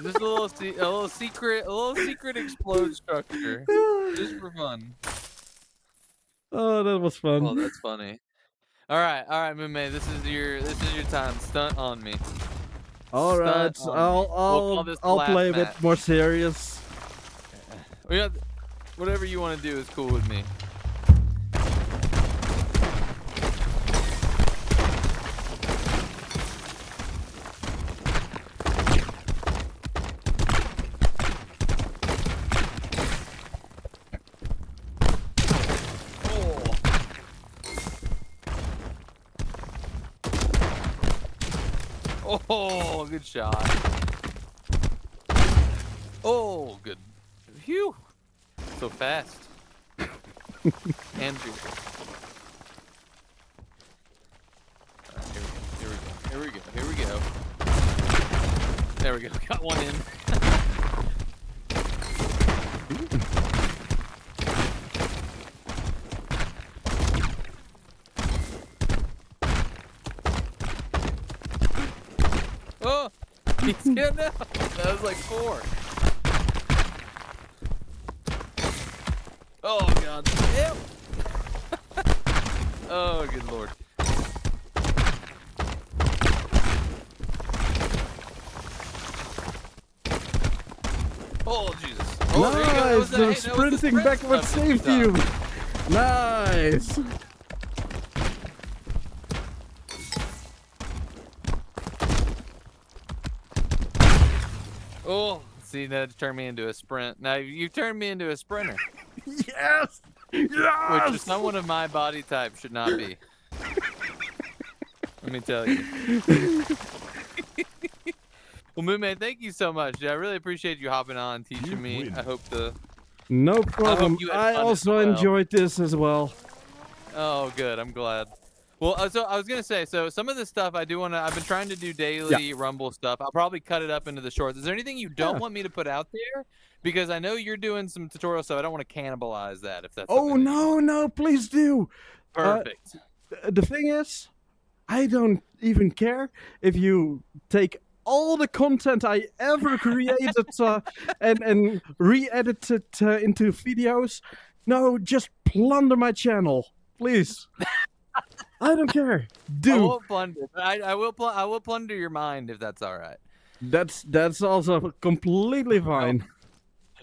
Just a little secret explode structure, just for fun. Oh, that was fun. Oh, that's funny. All right, Moonmay, this is your time. Stunt on me. All right, Stunt on me. I'll play a bit more serious. Yeah, whatever you want to do is cool with me. Oh, good shot. Oh, good. Phew. So fast. Andrew. Here we go. There we go. Got one in. Oh, he's getting out. That was like 4. Oh, God. Yep. Oh, good Lord. Oh, Jesus. Oh, Nice! The sprinting backwards saved you. Nice! Oh, see, that turned me into a sprint. Now, you turned me into a sprinter. Yes! Yes! Which someone of my body type should not be. Let me tell you. Well, Moonman, thank you so much. I really appreciate you hopping on, teaching me. I hope the... No problem. I also enjoyed this as well. Oh, good. I'm glad. Well, so I was gonna say, so some of the stuff I do wanna. I've been trying to do Yeah. daily Rumble stuff. I'll probably cut it up into the shorts. Is there anything you don't Yeah. want me to put out there? Because I know you're doing some tutorial stuff. I don't want to cannibalize that if that's Oh something that you want. no, please do. Perfect. The thing is, I don't even care if you take all the content I ever created and re-edit it into videos. No, just plunder my channel, please. I don't care. I Do. won't plunder. I will plunder your mind if that's all right. That's also completely fine.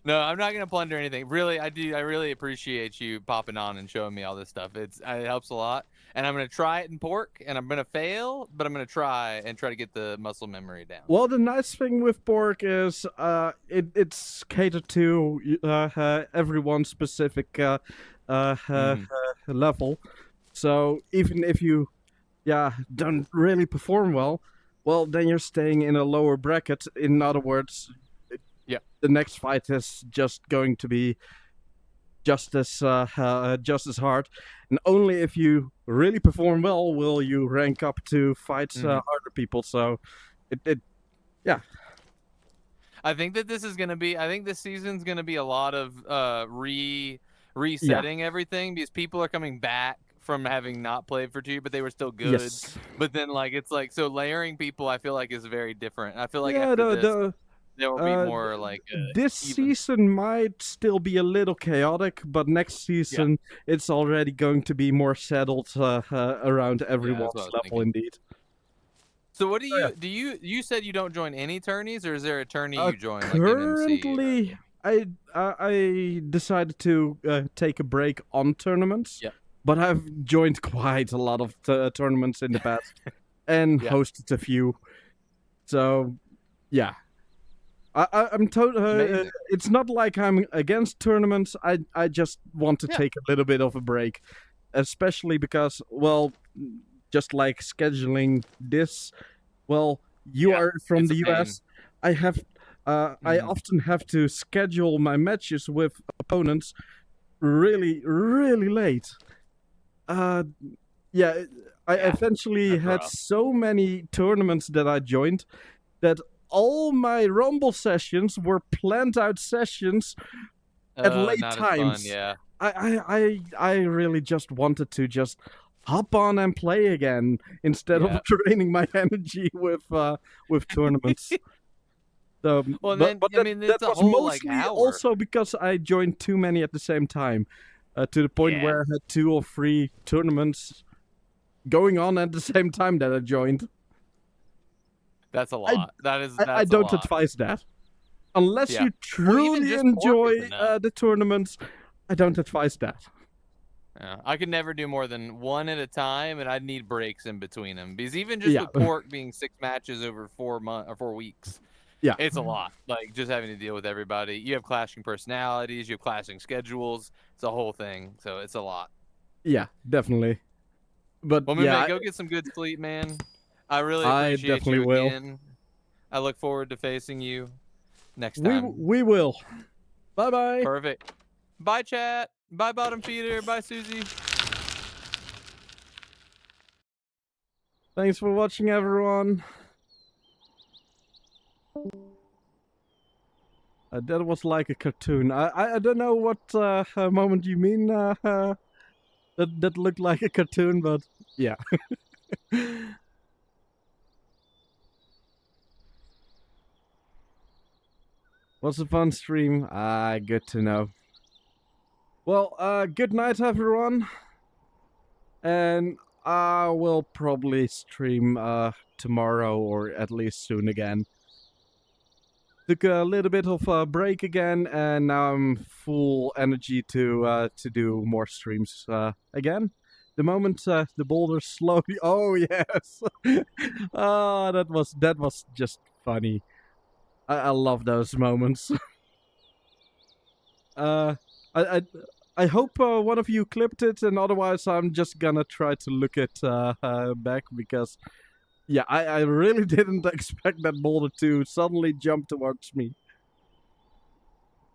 No, I'm not gonna plunder anything. Really, I do. I really appreciate you popping on and showing me all this stuff. It helps a lot. And I'm gonna try it in pork, and I'm gonna fail, but I'm gonna try to get the muscle memory down. Well, the nice thing with pork is it's catered to everyone's specific level. So even if you don't really perform well, then you're staying in a lower bracket. In other words, the next fight is just going to be just as hard, and only if you really perform well will you rank up to fight harder people. So I think that this is gonna be. I think this season's gonna be a lot of resetting everything, because people are coming back from having not played for 2, but they were still good. Yes. But then it's like, so layering people, I feel like is very different. I feel like Yeah, after this, there will be more this even. season might still be a little chaotic, but next season it's already going to be more settled around everyone's level. Thinking. Indeed. So what do you said you don't join any tourneys, or is there a tourney you join? Currently, I decided to take a break on tournaments. Yeah. But I've joined quite a lot of tournaments in the past and hosted a few. So, yeah. I'm totally. It's not like I'm against tournaments. I just want to take a little bit of a break, especially because, well, just like scheduling this. Well, you are from the US. I have. I often have to schedule my matches with opponents really, really late. I eventually had so many tournaments that I joined that all my Rumble sessions were planned out sessions at late times. Yeah. I really just wanted to just hop on and play again instead of draining my energy with tournaments. So, well, but I mean, that it's was a whole mostly hour. Also because I joined too many at the same time. To the point where I had 2 or 3 tournaments going on at the same time that I joined. That's a lot. That's I don't advise that. Unless you truly enjoy the tournaments, I don't advise that. Yeah, I could never do more than 1 at a time, and I'd need breaks in between them. Because even just with pork being 6 matches over 4 weeks, it's a lot. Like, just having to deal with everybody. You have clashing personalities, you have clashing schedules. It's a whole thing. So it's a lot. Yeah, definitely. But well, man, go get some good sleep, man. I really appreciate you again. I look forward to facing you next time. We will. Bye-bye. Perfect. Bye, chat. Bye, bottom feeder. Bye, Susie. Thanks for watching, everyone. That was like a cartoon. I don't know what moment you mean that looked like a cartoon, but yeah. Was a fun stream. Good to know. Well, good night, everyone. And I will probably stream tomorrow, or at least soon again. Took a little bit of a break again, and now I'm full energy to do more streams again. The moment the boulders slowly. Oh yes, that was just funny. I love those moments. I hope one of you clipped it, and otherwise I'm just gonna try to look it back, because yeah, I really didn't expect that boulder to suddenly jump towards me.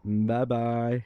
Bye bye.